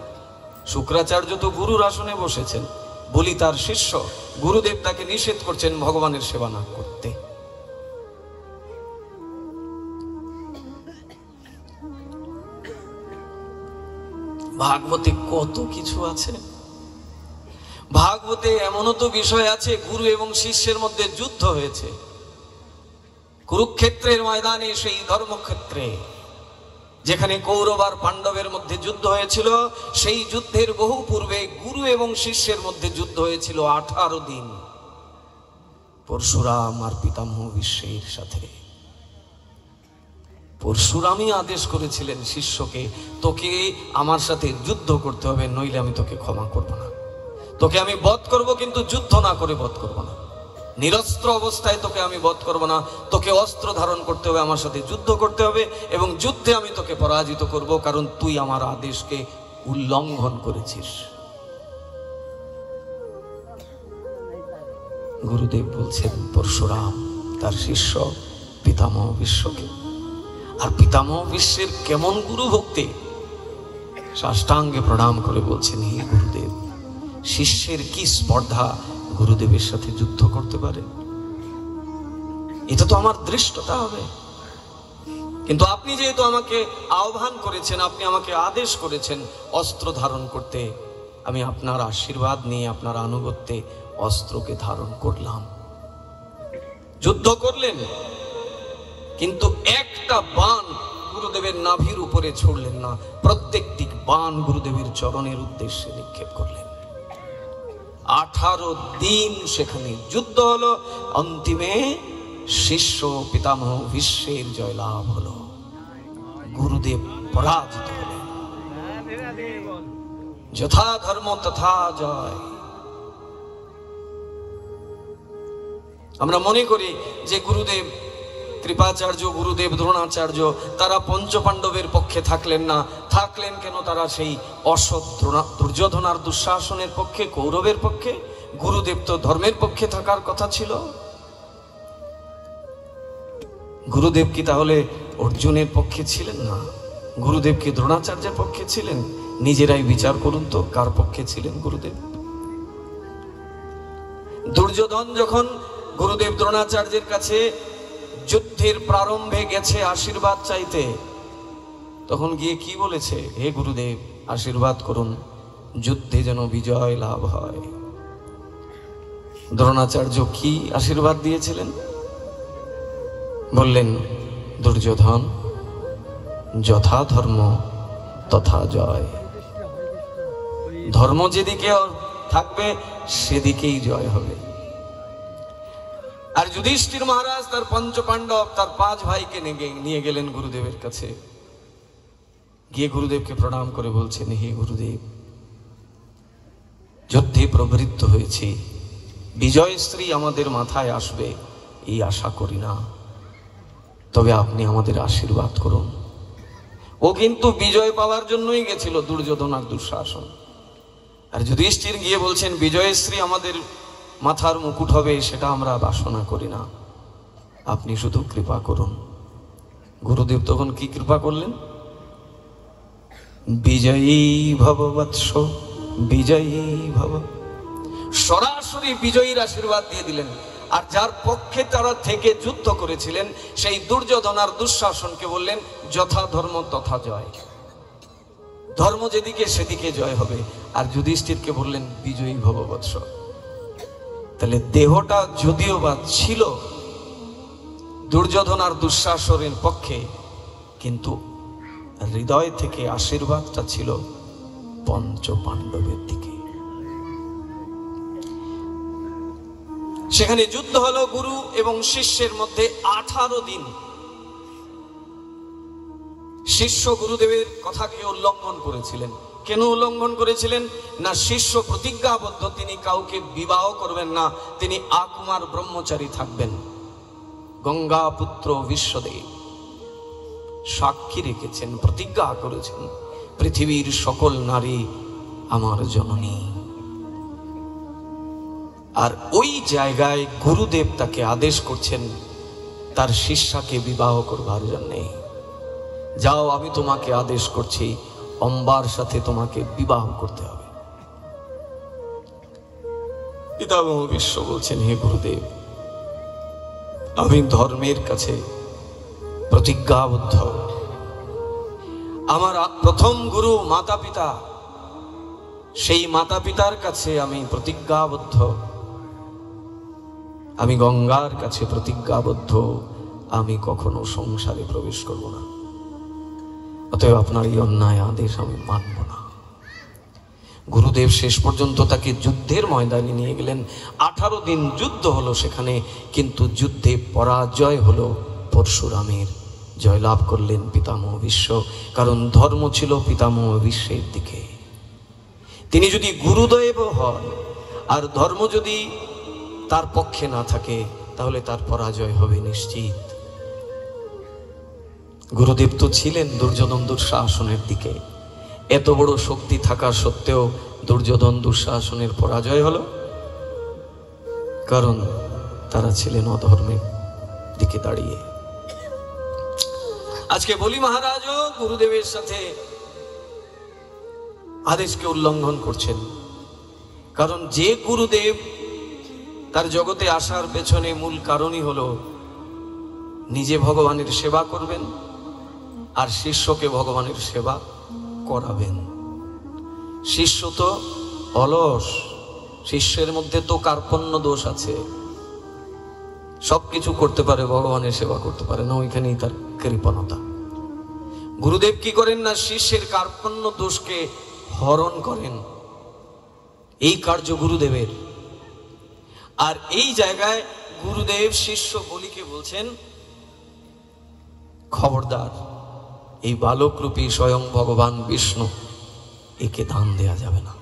শুক্রাচার্য তো গুরুর আসনে বসেছেন, বলি তার শিষ্য, গুরুদেব তাকে নিষেধ করছেন ভগবানের সেবা না করতে। ভাগবতে কত কিছু আছে। ভাগবতে এমনও তো বিষয় আছে, গুরু এবং শিষ্যের মধ্যে যুদ্ধ হয়েছে কুরুক্ষেত্রের ময়দানে, সেই ধর্মক্ষেত্রে যেখানে কৌরব আর পাণ্ডবের মধ্যে যুদ্ধ হয়েছিল। সেই যুদ্ধের বহু পূর্বে গুরু এবং শিষ্যের মধ্যে যুদ্ধ হয়েছিল 18 দিন, পরশুরাম আর পিতামহ ভীষ্মের সাথে। পরশুরামই আদেশ করেছিলেন শিষ্যকে, তোকে আমার সাথে যুদ্ধ করতে হবে, নইলে আমি তোকে ক্ষমা করব না। তোকে আমি বধ করব, কিন্তু যুদ্ধ না করে বধ করব না। নিরস্ত্র অবস্থায় তোকে আমি বধ করব না, তোকে অস্ত্র ধারণ করতে হবে, আমার সাথে যুদ্ধ করতে হবে, এবং যুদ্ধে আমি তোকে পরাজিত করব, কারণ তুই আমার আদেশকে উল্লঙ্ঘন করেছিস। গুরুদেব বলছেন পরশুরাম তার শিষ্য পিতামহ ভীষ্মকে। আর পিতামহ ভীষ্মের কেমন গুরু ভক্তি! সাষ্টাঙ্গে প্রণাম করে বলছেন, হে গুরুদেব, শিষ্যের কি স্পর্ধা গুরুদেবের সাথে যুদ্ধ করতে পারে? এটা তো আমার দৃষ্টতা হবে। কিন্তু আপনি যেহেতু আমাকে আহ্বান করেছেন, আপনি আমাকে আদেশ করেছেন অস্ত্র ধারণ করতে, আমি আপনার আশীর্বাদ নিয়ে আপনার আনুগত্যে অস্ত্রকে ধারণ করলাম। যুদ্ধ করলেন, কিন্তু একটা বাণ গুরুদেবের নাভির উপরে ছুড়লেন না, প্রত্যেকটি বাণ গুরুদেবের চরণের উদ্দেশ্যে নিক্ষেপ করলেন। 18 দিন সেখানে যুদ্ধ হলো, অন্তিমে শিষ্য পিতামহ ভীষ্মের জয়লাভ হলো, গুরুদেব পরাজিত হলেন। যথা ধর্ম তথা জয়। আমরা মনে করি যে গুরুদেব কৃপাচার্য, গুরুদেব দ্রোণাচার্য, তারা পঞ্চপাণ্ডবের পক্ষে থাকলেন না। থাকলেন কেন? তারা সেই অসৎ দুর্যোধন আর দুঃশাসনের পক্ষে, কৌরবের পক্ষে। গুরুদেব তো ধর্মের পক্ষে থাকার কথা ছিল। গুরুদেব কি তাহলে অর্জুনের পক্ষে ছিলেন না? গুরুদেব কি দ্রোণাচার্যের পক্ষে ছিলেন? নিজেরাই বিচার করুন তো কার পক্ষে ছিলেন গুরুদেব। দুর্যোধন যখন গুরুদেব দ্রোণাচার্যের কাছে যুদ্ধের প্রারম্ভে গেছে আশীর্বাদ চাইতে, তখন গিয়ে কি বলেছে? হে গুরুদেব, আশীর্বাদ করুন, যুদ্ধে যেন বিজয় লাভ হয়। দ্রোণাচার্য কি আশীর্বাদ দিয়েছিলেন? বললেন, দুর্যোধন, যথা ধর্ম তথা জয়। ধর্ম যেদিকে থাকবে সেদিকেই জয় হবে। আর যুধিষ্ঠির মহারাজ তার পঞ্চপাণ্ডব, তার 5 ভাইকে নিয়ে গেলেন গুরুদেবের কাছে। গিয়ে গুরুদেবকে প্রণাম করে বলছেন, হে গুরুদেব, যুদ্ধে প্রবৃত্ত হয়েছি, বিজয়শ্রী আমাদের মাথায় আসবে এই আশা করি না, তবে আপনি আমাদের আশীর্বাদ করুন। ও কিন্তু বিজয় পাওয়ার জন্যই গেছিল, দুর্যোধন আর দুঃশাসন। আর যুধিষ্ঠির গিয়ে বলছেন, বিজয়শ্রী আমাদের মাথার মুকুট হবে সেটা আমরা বাসনা করি না, আপনি শুধু কৃপা করুন। গুরুদেব তখন কি কৃপা করলেন? বিজয়ী ভব বৎস, বিজয়ী ভব। সরাসরি বিজয়ীর আশীর্বাদ দিয়ে দিলেন। আর যার পক্ষে তারা থেকে যুদ্ধ করেছিলেন সেই দুর্যোধন আর দুঃশাসনকে বললেন, যথা ধর্ম তথা জয়। ধর্ম যেদিকে সেদিকে জয় হবে। আর যুধিষ্ঠিরকে বললেন, বিজয়ী ভব বৎস। তাহলে দেহটা যদিও বা ছিল দুর্যোধন আর দুঃশাসনের পক্ষে, কিন্তু হৃদয় থেকে আশীর্বাদটা ছিল পঞ্চ পাণ্ডবের দিকে। সেখানে যুদ্ধ হলো গুরু এবং শিষ্যের মধ্যে 18 দিন। শিষ্য গুরুদেবের কথাকে উল্লঙ্ঘন করেছিলেন। কেন উল্লঙ্ঘন করেছিলেন? না, শিষ্য প্রতিজ্ঞাবদ্ধ, তিনি কাউকে বিবাহ করবেন না, তিনি আকুমার ব্রহ্মচারী থাকবেন। গঙ্গা পুত্র বিশ্বদেব সাক্ষী রেখেছেন, প্রতিজ্ঞা করেছেন, পৃথিবীর সকল নারী আমার জননী। আর ওই জায়গায় গুরুদেব তাকে আদেশ করছেন তার শিষ্যাকে বিবাহ করবার জন্যে। যাও, আমি তোমাকে আদেশ করছি, অম্বার সাথে তোমাকে বিবাহ করতে হবে। পিতামহ ভীষ্ম বলছেন, হে গুরুদেব, আমি ধর্মের কাছে প্রতিজ্ঞাবদ্ধ। আমার প্রথম গুরু মাতা পিতা, সেই মাতা পিতার কাছে আমি প্রতিজ্ঞাবদ্ধ। আমি গঙ্গার কাছে প্রতিজ্ঞাবদ্ধ, আমি কখনো সংসারে প্রবেশ করব না। অতএব আপনার এই অন্যায় আদেশ আমি মানব না। গুরুদেব শেষ পর্যন্ত তাকে যুদ্ধের ময়দানে নিয়ে গেলেন। 18 দিন যুদ্ধ হলো সেখানে, কিন্তু যুদ্ধে পরাজয় হলো পরশুরামের। জয়লাভ করলেন পিতামহ ভীষ্ম, কারণ ধর্ম ছিল পিতামহ ভীষ্মের দিকে। তিনি যদি গুরুদেব হন আর ধর্ম যদি তার পক্ষে না থাকে, তাহলে তার পরাজয় হবে নিশ্চিত। গুরুদেব তো ছিলেন দুর্যোধন দুঃশাসনের দিকে। এত বড় শক্তি থাকা সত্ত্বেও দুর্যোধন দুঃশাসনের পরাজয় হলো, কারণ তারা ছিলেন অধর্মের দিকে দাঁড়িয়ে। আজকে বলি মহারাজও গুরুদেবের সাথে আদেশকে উল্লঙ্ঘন করছেন। কারণ যে গুরুদেব তার জগতে আসার পেছনে মূল কারণই হলো নিজে ভগবানের সেবা করবেন আর শিষ্যকে ভগবানের সেবা করাবেন। শিষ্য তো অলস, শিষ্যের মধ্যে তো কার্পণ্য দোষ আছে। সবকিছু করতে পারে, ভগবানের সেবা করতে পারে না, ওইখানেই তার কৃপণতা। গুরুদেব কি করেন না, শিষ্যের কার্পণ্য দোষকে হরণ করেন। এই কার্য গুরুদেবের। আর এই জায়গায় গুরুদেব শিষ্য বলিকে বলছেন, খবরদার, এই বালক রূপী স্বয়ং ভগবান বিষ্ণু, একে দান দেয়া যাবে না।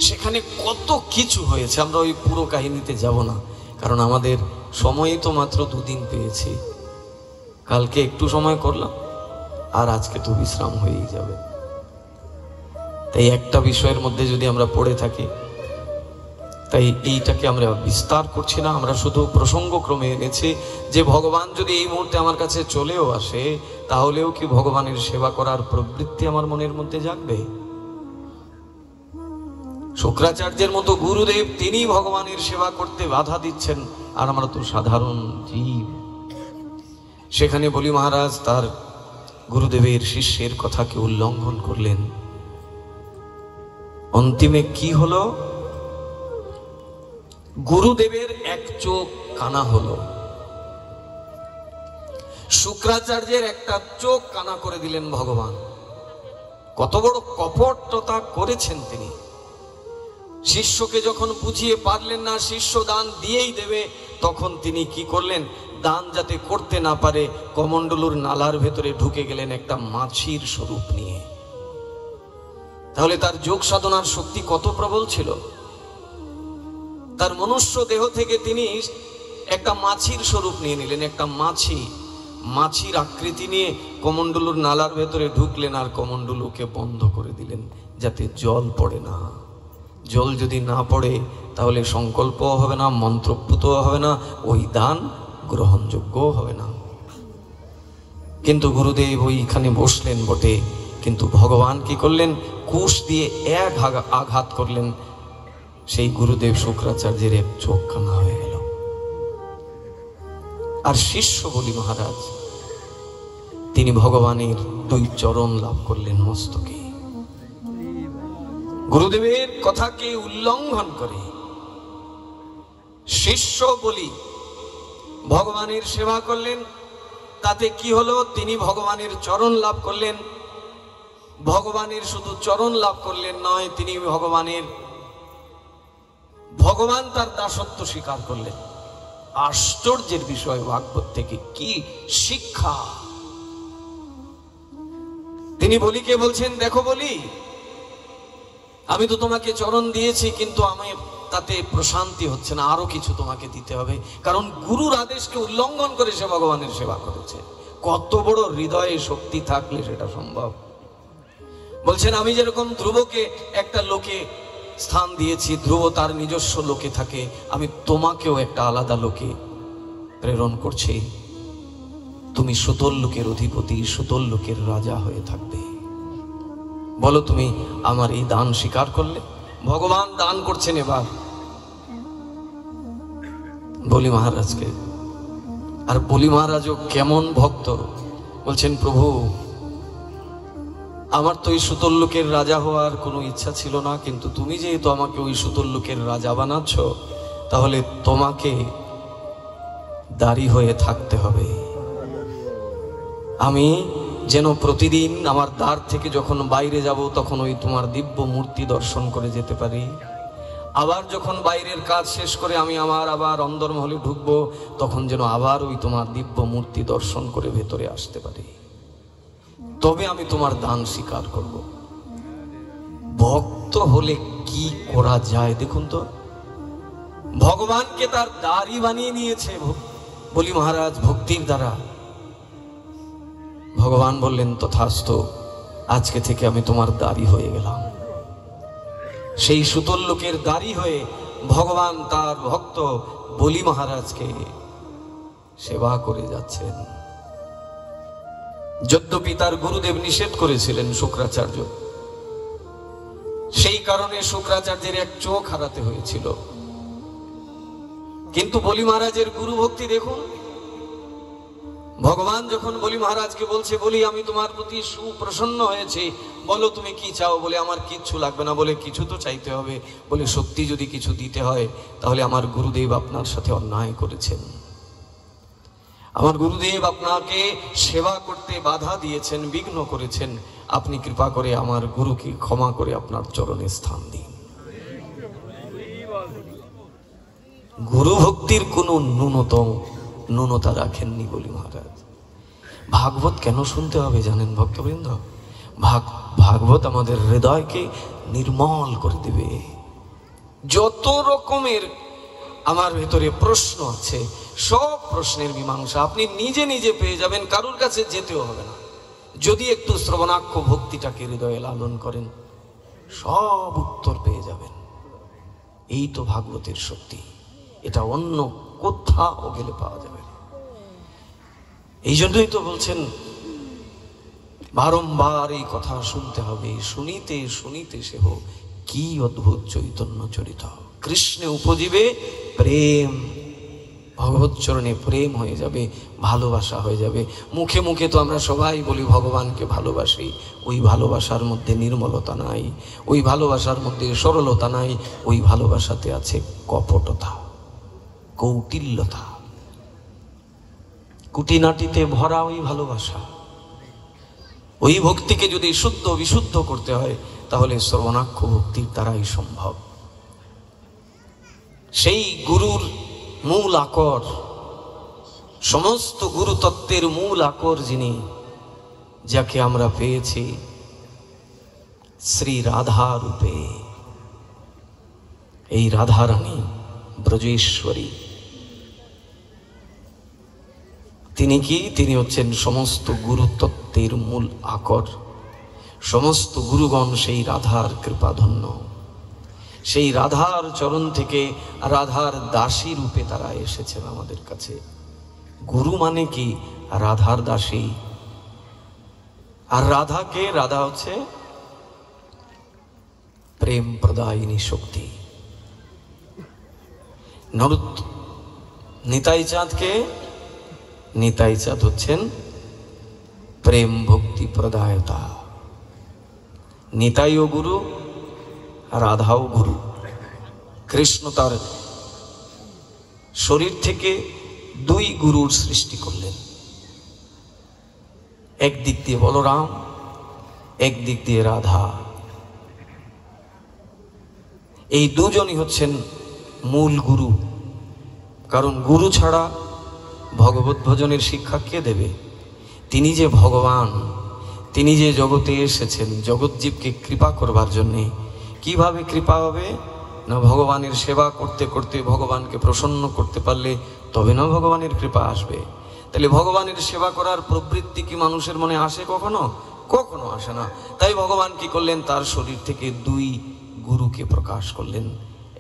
সেখানে কত কিছু হয়েছে, আমরা ওই পুরো কাহিনীতে যাব না, কারণ আমাদের সময়ই তো মাত্র 2 দিন পেয়েছি। কালকে একটু সময় করলাম, আর আজকে তো বিশ্রাম হয়েই যাবে। তাই একটা বিষয়ের মধ্যে যদি আমরা পড়ে থাকি, তাই এইটাকে আমরা বিস্তার করছি না, আমরা শুধু প্রসঙ্গক্রমে এনেছি যে ভগবান যদি এই মুহূর্তে আমার কাছে চলেও আসে, তাহলেও কি ভগবানের সেবা করার প্রবৃত্তি আমার মনের মধ্যে জাগবে? শুক্রাচার্যের মতো গুরুদেব তিনি ভগবানের সেবা করতে বাধা দিচ্ছেন, আর আমরা তো সাধারণ জীব। সেখানে বলি মহারাজ তার গুরুদেবের শিষ্যের কথাকে উল্লঙ্ঘন করলেন। অন্তিমে কি হলো? গুরুদেবের এক চোখ কানা হলো। শুক্রাচার্যের একটা চোখ কানা করে দিলেন ভগবান। কত বড় কপটতা করেছেন তিনি। শিষ্যকে যখন বুঝিয়ে পারলেন না শিষ্য দান দিয়েই দেবে, তখন তিনি কি করলেন? দান যাতে করতে না পারে কমণ্ডলুর নালার ভেতরে ঢুকে গেলেন একটা মাছির স্বরূপ নিয়ে। তাহলে তার যোগ সাধনার শক্তি কত প্রবল ছিল। তার মনুষ্য দেহ থেকে তিনি একটা মাছির স্বরূপ নিয়ে নিলেন, একটা মাছির আকৃতি নিয়ে কমণ্ডলুর নালার ভেতরে ঢুকলেন, আর কমণ্ডলুকে বন্ধ করে দিলেন যাতে জল পড়ে না। জল যদি না পড়ে তাহলে সংকল্প হবে না, মন্ত্রপুত হবে না, ওই দান গ্রহণযোগ্য হবে না। কিন্তু গুরুদেব ওইখানে বসলেন বটে, কিন্তু ভগবান কি করলেন? কুশ দিয়ে এক আঘাত করলেন, সেই গুরুদেব শুক্রাচার্যের এক চোখ কানা হয়ে গেল। আর শিষ্য বলি মহারাজ তিনি ভগবানের দুই চরণ লাভ করলেন মস্তকে। গুরুদেবের কথাকে উল্লঙ্ঘন করে শিষ্য বলি ভগবানের সেবা করলেন, তাতে কি হলো? তিনি ভগবানের চরণ লাভ করলেন। ভগবানের শুধু চরণ লাভ করলেন নয়, তিনি ভগবান তার দাসত্ব স্বীকার করলেন। আশ্চর্যের বিষয়, ভাগবত থেকে কি শিক্ষা! তিনি বলিকে বলছেন, দেখো বলি, আমি তো তোমাকে চরণ দিয়েছি, কিন্তু আমি তাতে প্রশান্তি হচ্ছে না, আরো কিছু তোমাকে দিতে হবে। কারণ গুরুর আদেশকে উল্লঙ্ঘন করে সে ভগবানের সেবা করেছে। কত বড় হৃদয়ে শক্তি থাকলে সেটা সম্ভব। বলছেন, আমি যেরকম ধ্রুবকে একটা লোকে স্থান দিয়েছি, ধ্রুব তার নিজস্ব লোকে থাকে, আমি তোমাকেও একটা আলাদা লোকে প্রেরণ করছি। তুমি সুতল লোকের অধিপতি, সুতল লোকের রাজা হয়ে থাকবে। বলো তুমি আমার এই দান স্বীকার করলে? ভগবান দান করছেন এবার বলি মহারাজকে। আর বলি মহারাজও কেমন ভক্ত, বলছেন, প্রভু আমার তো ওই সুতল লোকের রাজা হওয়ার কোনো ইচ্ছা ছিল না, কিন্তু তুমি যেহেতু আমাকে ওই সুতল লোকের রাজা বানাচ্ছ, তাহলে তোমাকে দাঁড়ি হয়ে থাকতে হবে। আমি যেন প্রতিদিন আমার দ্বার থেকে যখন বাইরে যাব তখন ওই তোমার দিব্য মূর্তি দর্শন করে যেতে পারি। আবার যখন বাইরের কাজ শেষ করে আমি আবার অন্দরমহলে ঢুকবো, তখন যেন আবার ওই তোমার দিব্য মূর্তি দর্শন করে ভেতরে আসতে পারি, তবে আমি তোমার দান স্বীকার করব। ভক্ত হলে কি করা যায় দেখুন তো। ভগবানকে তার দাড়ি বানিয়ে নিয়েছে বলি মহারাজ ভক্তির দ্বারা। ভগবান বললেন, তথাস্তু, আজকে থেকে আমি তোমার দাড়ি হয়ে গেলাম। সেই সুতল লোকের দাড়ি হয়ে ভগবান তার ভক্ত বলি মহারাজকে সেবা করে যাচ্ছেন। যদ্যপি তার গুরুদেব নিষেধ করেছিলেন শুক্রাচার্য, সেই কারণে শুক্রাচার্যের এক চোখ হারাতে হয়েছিল। কিন্তু বলি মহারাজের গুরু ভক্তি দেখুন। ভগবান যখন বলি মহারাজকে বলছে, বলি আমি তোমার প্রতি সুপ্রসন্ন হয়েছি, বলো তুমি কি চাও? বলে আমার কিচ্ছু লাগবে না। বলে কিছু তো চাইতে হবে। বলে সত্যি যদি কিছু দিতে হয় তাহলে আমার গুরুদেব আপনার সাথে অন্যায় করেছেন, আমার গুরুদেব আপনাকে সেবা করতে বাধা দিয়েছেন, বিঘ্ন করেছেন। আপনি কৃপা করে আমার গুরুকে ক্ষমা করে আপনার চরণে স্থান দিন। গুরু ভক্তির কোনো ন্যূনতা রাখেননি বলি মহারাজ। ভাগবত কেন শুনতে হবে জানেন ভক্তবৃন্দ? ভাগবত আমাদের হৃদয়কে নির্মল করে দেবে। যত রকমের আমার ভেতরে প্রশ্ন আছে, সব প্রশ্নের মীমাংসা আপনি নিজে নিজে পেয়ে যাবেন, কারুর কাছে যেতেও হবে না। যদি একটু শ্রবণাক্ষ ভক্তিটাকে হৃদয়ে লালন করেন, সব উত্তর পেয়ে যাবেন। এই তো ভাগবতের শক্তি, এটা অন্য কোথাও গেলে পাওয়া যাবে না। এই জন্যই তো বলছেন বারংবার এই কথা শুনতে হবে, শুনিতে শুনিতে সেহ কি অদ্ভুত চৈতন্য চরিত। কৃষ্ণে উপজীবে প্রেম, ভগবত চরণে প্রেম হয়ে যাবে, ভালোবাসা হয়ে যাবে। মুখে মুখে তো আমরা সবাই বলি ভগবানকে ভালোবাসি, ওই ভালোবাসার মধ্যে নির্মলতা নাই, ওই ভালোবাসার মধ্যে সরলতা নাই, ওই ভালোবাসাতে আছে কপটতা, কৌটিল্যতা, কুটিনাটিতে ভরা ওই ভালোবাসা। ওই ভক্তিকে যদি শুদ্ধ বিশুদ্ধ করতে হয় তাহলে শ্রবণাক্ষ ভক্তির দ্বারাই সম্ভব। সেই গুরুর মূল আকর, সমস্ত গুরু তত্ত্বের মূল আকর যিনি, যাকে আমরা পেয়েছি শ্রী রাধা রূপে, এই রাধারানী ব্রজেশ্বরী, তিনি কি? তিনি হচ্ছেন সমস্ত গুরুতত্ত্বের মূল আকর। সমস্ত গুরুগণ সেই রাধার কৃপাধন্য, সেই রাধার চরণ থেকে রাধার দাসী রূপে তারা এসেছেন আমাদের কাছে। গুরু মানে কি? রাধার দাসী। আর রাধাকে, রাধা হচ্ছে প্রেম প্রদায়িনী শক্তি। নিতাই চাঁদকে, নিতাই চাঁদ হচ্ছেন প্রেম ভক্তি প্রদায়তা। নিতাইও গুরু, রাধাও গুরু। কৃষ্ণ তার শরীর থেকে দুই গুরুর সৃষ্টি করলেন, একদিক দিয়ে বলরাম, একদিক দিয়ে রাধা। এই দুজনই হচ্ছেন মূল গুরু। কারণ গুরু ছাড়া ভগবত ভজনের শিক্ষা কে দেবে? তিনি যে ভগবান, তিনি যে জগতে এসেছেন জগৎজীবকে কৃপা করবার জন্যে। কিভাবে কৃপা হবে? না ভগবানের সেবা করতে করতে ভগবানকে প্রসন্ন করতে পারলে তবে না ভগবানের কৃপা আসবে। তাহলে ভগবানের সেবা করার প্রবৃত্তি কি মানুষের মনে আসে কখনো? কখনো আসে না। তাই ভগবান কি করলেন? তার শরীর থেকে দুই গুরুকে প্রকাশ করলেন,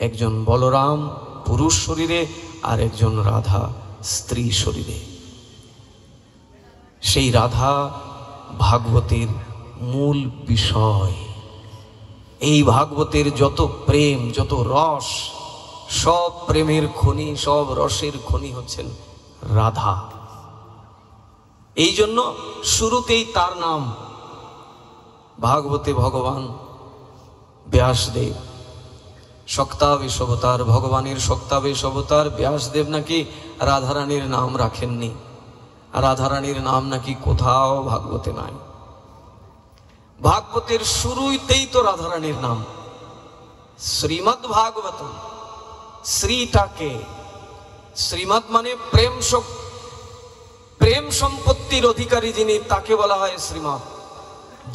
একজন বলরাম পুরুষ শরীরে আর একজন রাধা স্ত্রী শরীরে। সেই রাধা ভাগবতের মূল বিষয়। এই ভাগবতের যত প্রেম, যত রস, সব প্রেমের খনি, সব রসের খনি হচ্ছেন রাধা। এই জন্য শুরুতেই তার নাম। ভাগবতে ভগবান ব্যাসদেব শক্তাবেশ অবতার, ভগবানের শক্তাবেশ অবতার ব্যাসদেব নাকি রাধারানীর নাম রাখেননি। রাধারানীর নাম নাকি কোথাও ভাগবতে নাই। ভাগবতের শুরুতেই তো রাধারানীর নাম। শ্রীমদ্ ভাগবত, শ্রীটাকে, শ্রীমৎ মানে প্রেম সম্পত্তির অধিকারী যিনি, তাকে বলা হয় শ্রীমৎ।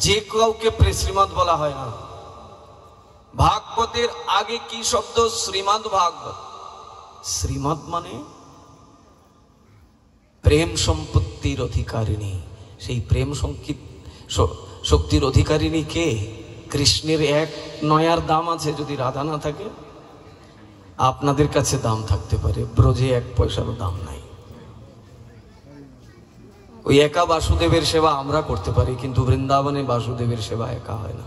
যে কাউকে শ্রীমৎ বলা হয় না। ভাগবতের আগে কি শব্দ? শ্রীমদ্ ভাগবত। শ্রীমৎ মানে প্রেম সম্পত্তির অধিকারিণী। সেই প্রেম শক্তির অধিকারিণী কে? কৃষ্ণের এক নয়ার দাম আছে যদি রাধা না থাকে। আপনাদের কাছে দাম থাকতে পারে, ব্রজে এক পয়সারও দাম নাই। ওই একা বাসুদেবের সেবা আমরা করতে পারি, কিন্তু বৃন্দাবনে বাসুদেবের সেবা একা হয় না।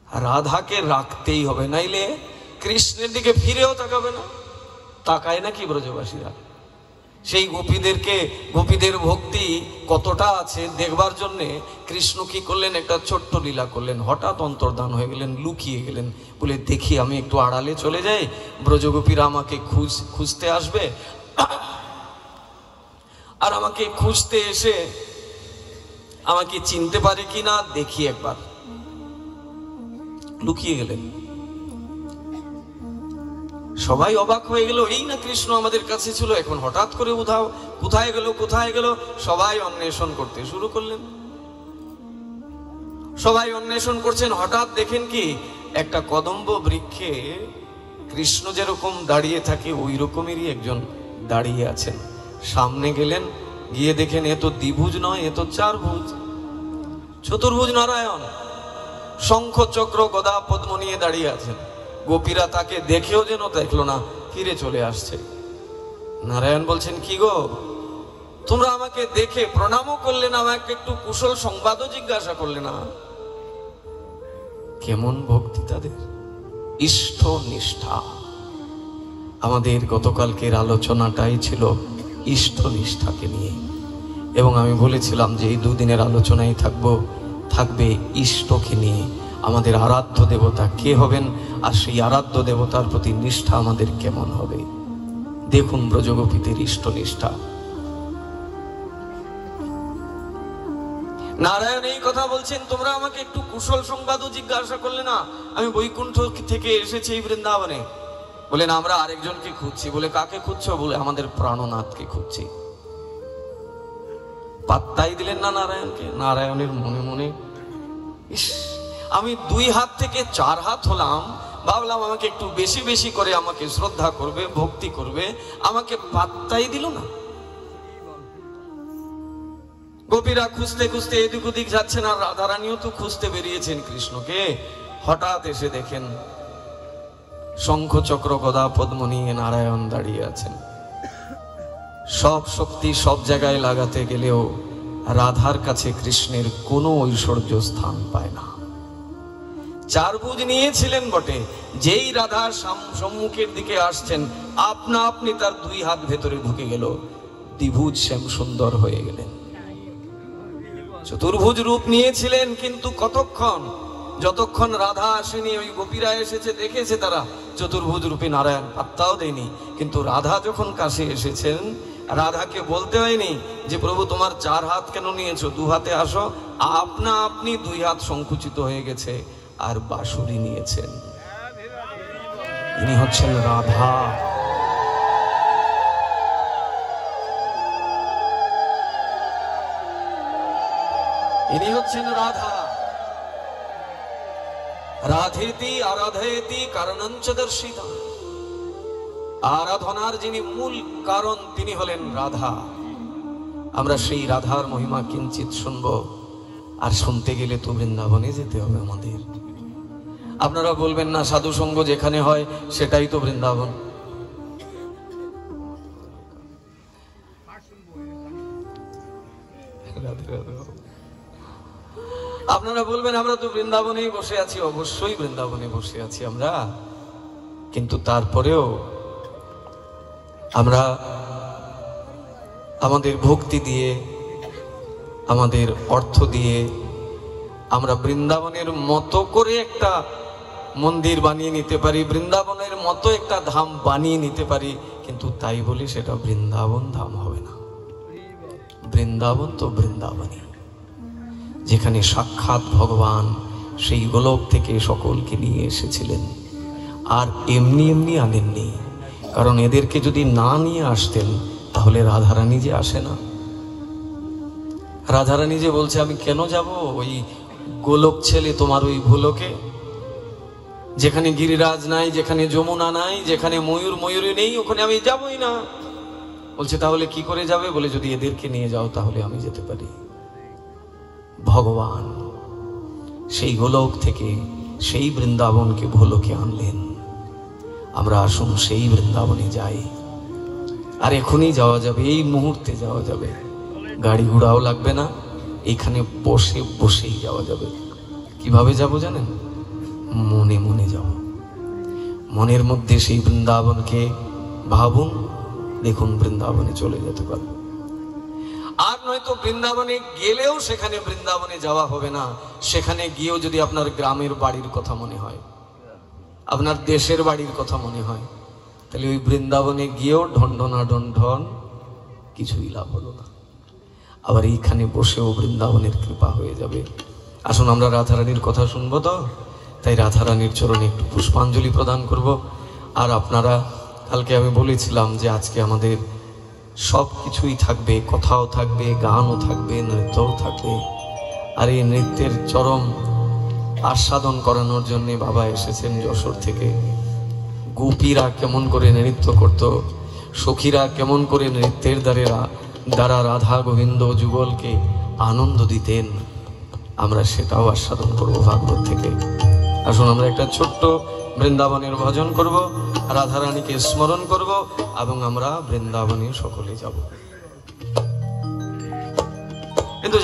রাধাকে রাখতেই হবে, নাইলে কৃষ্ণের দিকে ফিরেও তাকাবে না। তাকায় নাকি ব্রজবাসীরা? সেই গোপীদের ভক্তি কতটা আছে দেখবার জন্যে কৃষ্ণ কি করলেন? একটা ছোট্ট লীলা করলেন। হঠাৎ অন্তর্ধান হয়ে গেলেন, লুকিয়ে গেলেন, বলে দেখি আমি একটু আড়ালে চলে যাই, ব্রজগোপীরা আমাকে খুঁজতে আসবে, আর আমাকে খুঁজতে এসে আমাকে চিনতে পারে কিনা দেখি একবার। লুকিয়ে গেলেন। সবাই অবাক হয়ে গেল, এই না কৃষ্ণ আমাদের কাছে ছিল, এখন হঠাৎ করে উধাও, কোথায় গেল কোথায় গেল? সবাই অন্বেষণ করতে শুরু করলেন। সবাই অন্বেষণ করছেন। হঠাৎ দেখেন কি, একটা কদম্ব বৃক্ষে কৃষ্ণ যেরকম দাঁড়িয়ে থাকে ওই রকমেরই একজন দাঁড়িয়ে আছেন। সামনে গেলেন, গিয়ে দেখেন এ তো দ্বিভুজ নয়, এ তো চারভুজ, চতুর্ভুজ নারায়ণ, শঙ্খ চক্র গদা পদ্ম নিয়ে দাঁড়িয়ে আছেন। গোপীরা তাকে দেখেও যেন দেখলো না, ফিরে চলে আসছে। নারায়ণ বলছেন, কি গো, তোমরা আমাকে দেখে প্রণামও করলে না, আমাকে একটু কুশল সংবাদও জিজ্ঞাসা করলে না। কেমন ভক্তি তাদের, ইষ্ট নিষ্ঠা। আমাদের গতকালকের আলোচনাটাই ছিল ইষ্ট নিষ্ঠাকে নিয়ে, এবং আমি বলেছিলাম যে এই দুদিনের আলোচনায় থাকবে ইষ্টকে নিয়ে। আমাদের আরাধ্য দেবতা কে হবেন, আর সেই আরাধ্য দেবতার প্রতি নিষ্ঠা আমাদের কেমন হবে। দেখুন ব্রজগোপীদের ইষ্ট নিষ্ঠা। নারায়ণ এই কথা বলছেন, তোমরা আমাকে একটু কুশল সংবাদও জিজ্ঞাসা করলে না। আমি বৈকুণ্ঠ থেকে এসেছি এই বৃন্দাবনে। বলেন আমরা আরেকজনকে খুঁজছি। বলে কাকে খুঁজছো? বলে আমাদের প্রাণনাথকে খুঁজছি। পাত্তাই দিলেন না নারায়ণকে। নারায়ণের মনে মনে ইস, আমি 2 হাত থেকে 4 হাত হলাম, ভাবলাম আমাকে একটু বেশি বেশি করে আমাকে শ্রদ্ধা করবে, ভক্তি করবে, আমাকে পাত্তাই দিল না। গোপীরা খুঁজতে খুঁজতে এদিক ওদিক যাচ্ছেন, আর রাধারানীও তো খুঁজতে বেরিয়েছেন কৃষ্ণকে। হঠাৎ এসে দেখেন শঙ্খ চক্র গদা পদ্ম নিয়ে নারায়ণ দাঁড়িয়ে আছেন। সব শক্তি সব জায়গায় লাগাতে গেলেও রাধার কাছে কৃষ্ণের কোনো ঐশ্বর্য স্থান পায় না। 4 ভুজ নিয়েছিলেন বটে, যেই রাধার সম্মুখের দিকে আসছেন আপনা আপনি তার 2 হাত ভেতরে ঢুকে গেল, দ্বিভুজ শ্যাম সুন্দর হয়ে গেলেন। চতুর্ভুজ রূপ নিয়েছিলেন, কিন্তু কতক্ষণ? যতক্ষণ রাধা আসেনি, ওই গোপীরা এসেছে, দেখেছে তারা চতুর্ভুজ রূপী নারায়ণ, পাত্তাও দেয়নি। কিন্তু রাধা যখন কাছে এসেছেন, রাধাকে বলতে হয়নি যে প্রভু তোমার 4 হাত কেন নিয়েছো, 2 হাতে আসো। আপনা আপনি 2 হাত সংকুচিত হয়ে গেছে, আর বাঁশুরি নিয়েছেন। ইনি হচ্ছেন রাধা। ইনি হচ্ছেন রাধা। রাধেতি আরাধয়তি কারণঞ্চ দর্শিতা। আরাধনার যিনি মূল কারণ তিনি হলেন রাধা। আমরা সেই রাধার মহিমা কিঞ্চিত শুনবো, আর শুনতে গেলে তো বৃন্দাবনে যেতে হবে আমাদের। আপনারা বলবেন না সাধু সঙ্গ যেখানে হয় সেটাই তো বৃন্দাবন। আপনারা বলবেন আমরা তো বৃন্দাবনেই বসে আছি। অবশ্যই বৃন্দাবনে বসে আছি আমরা, কিন্তু তারপরেও আমরা আমাদের ভক্তি দিয়ে, আমাদের অর্থ দিয়ে আমরা বৃন্দাবনের মতো করে একটা মন্দির বানিয়ে নিতে পারি, বৃন্দাবনের মতো একটা ধাম বানিয়ে নিতে পারি, কিন্তু তাই বলি সেটা বৃন্দাবন ধাম হবে না। বৃন্দাবন তো বৃন্দাবনই, যেখানে সাক্ষাৎ ভগবান সেই গোলক থেকে সকলকে নিয়ে এসেছিলেন। আর এমনি এমনি আনেননি, কারণ এদেরকে যদি না নিয়ে আসতেন তাহলে রাধারানী যে আসে না। রাধারানী যে বলছে আমি কেন যাব ওই গোলক ছেলে তোমার ওই ভুলোকে, যেখানে গিরিরাজ নাই, যেখানে যমুনা নাই, যেখানে ময়ূর ময়ূরী নেই, ওখানে আমি যাবই না। বলছে তাহলে কি করে যাবে? বলে যদি এদেরকে নিয়ে যাও তাহলে আমি যেতে পারি। ভগবান সেই গোলক থেকে সেই বৃন্দাবনকে ভোলকে আনলেন। আমরা আসুন সেই বৃন্দাবনে যাই, আর এখনই যাওয়া যাবে, এই মুহূর্তে যাওয়া যাবে। গাড়ি ঘোড়াও লাগবে না, এখানে বসে বসেই যাওয়া যাবে। কিভাবে যাব জানেন? মনে মনে যাব। মনের মধ্যে সেই বৃন্দাবনকে ভাবুন, দেখুন বৃন্দাবনে চলে যেতে পারবো। আর নয়তো বৃন্দাবনে গেলেও সেখানে বৃন্দাবনে যাওয়া হবে না। সেখানে গিয়েও যদি আপনার গ্রামের বাড়ির কথা মনে হয়, আপনার দেশের বাড়ির কথা মনে হয়, তাহলে ওই বৃন্দাবনে গিয়েও ঢনঢনা ঢনঢন কিছুই লাভ হলো না। আবার এইখানে বসেও বৃন্দাবনের কৃপা হয়ে যাবে। আসুন আমরা রাধারানীর কথা শুনবো তো, তাই রাধারানীর চরণে একটু পুষ্পাঞ্জলি প্রদান করব। আর আপনারা, কালকে আমি বলেছিলাম যে আজকে আমাদের সব কিছুই থাকবে, কথাও থাকবে, গানও থাকবে, নৃত্যও থাকবে। আর এই নৃত্যের চরম আস্বাদন করানোর জন্য বাবা এসেছেন যশোর থেকে। গোপীরা কেমন করে নৃত্য করত, সখীরা কেমন করে নৃত্যের দ্বারা রাধা গোবিন্দ যুগলকে আনন্দ দিতেন, আমরা সেটাও আস্বাদন করব ভাগবত থেকে। আসুন আমরা একটা ছোট্ট বৃন্দাবনের ভজন করব, রাধারানীকে স্মরণ করব, এবং আমরা বৃন্দাবনে সকলে যাব। কিন্তু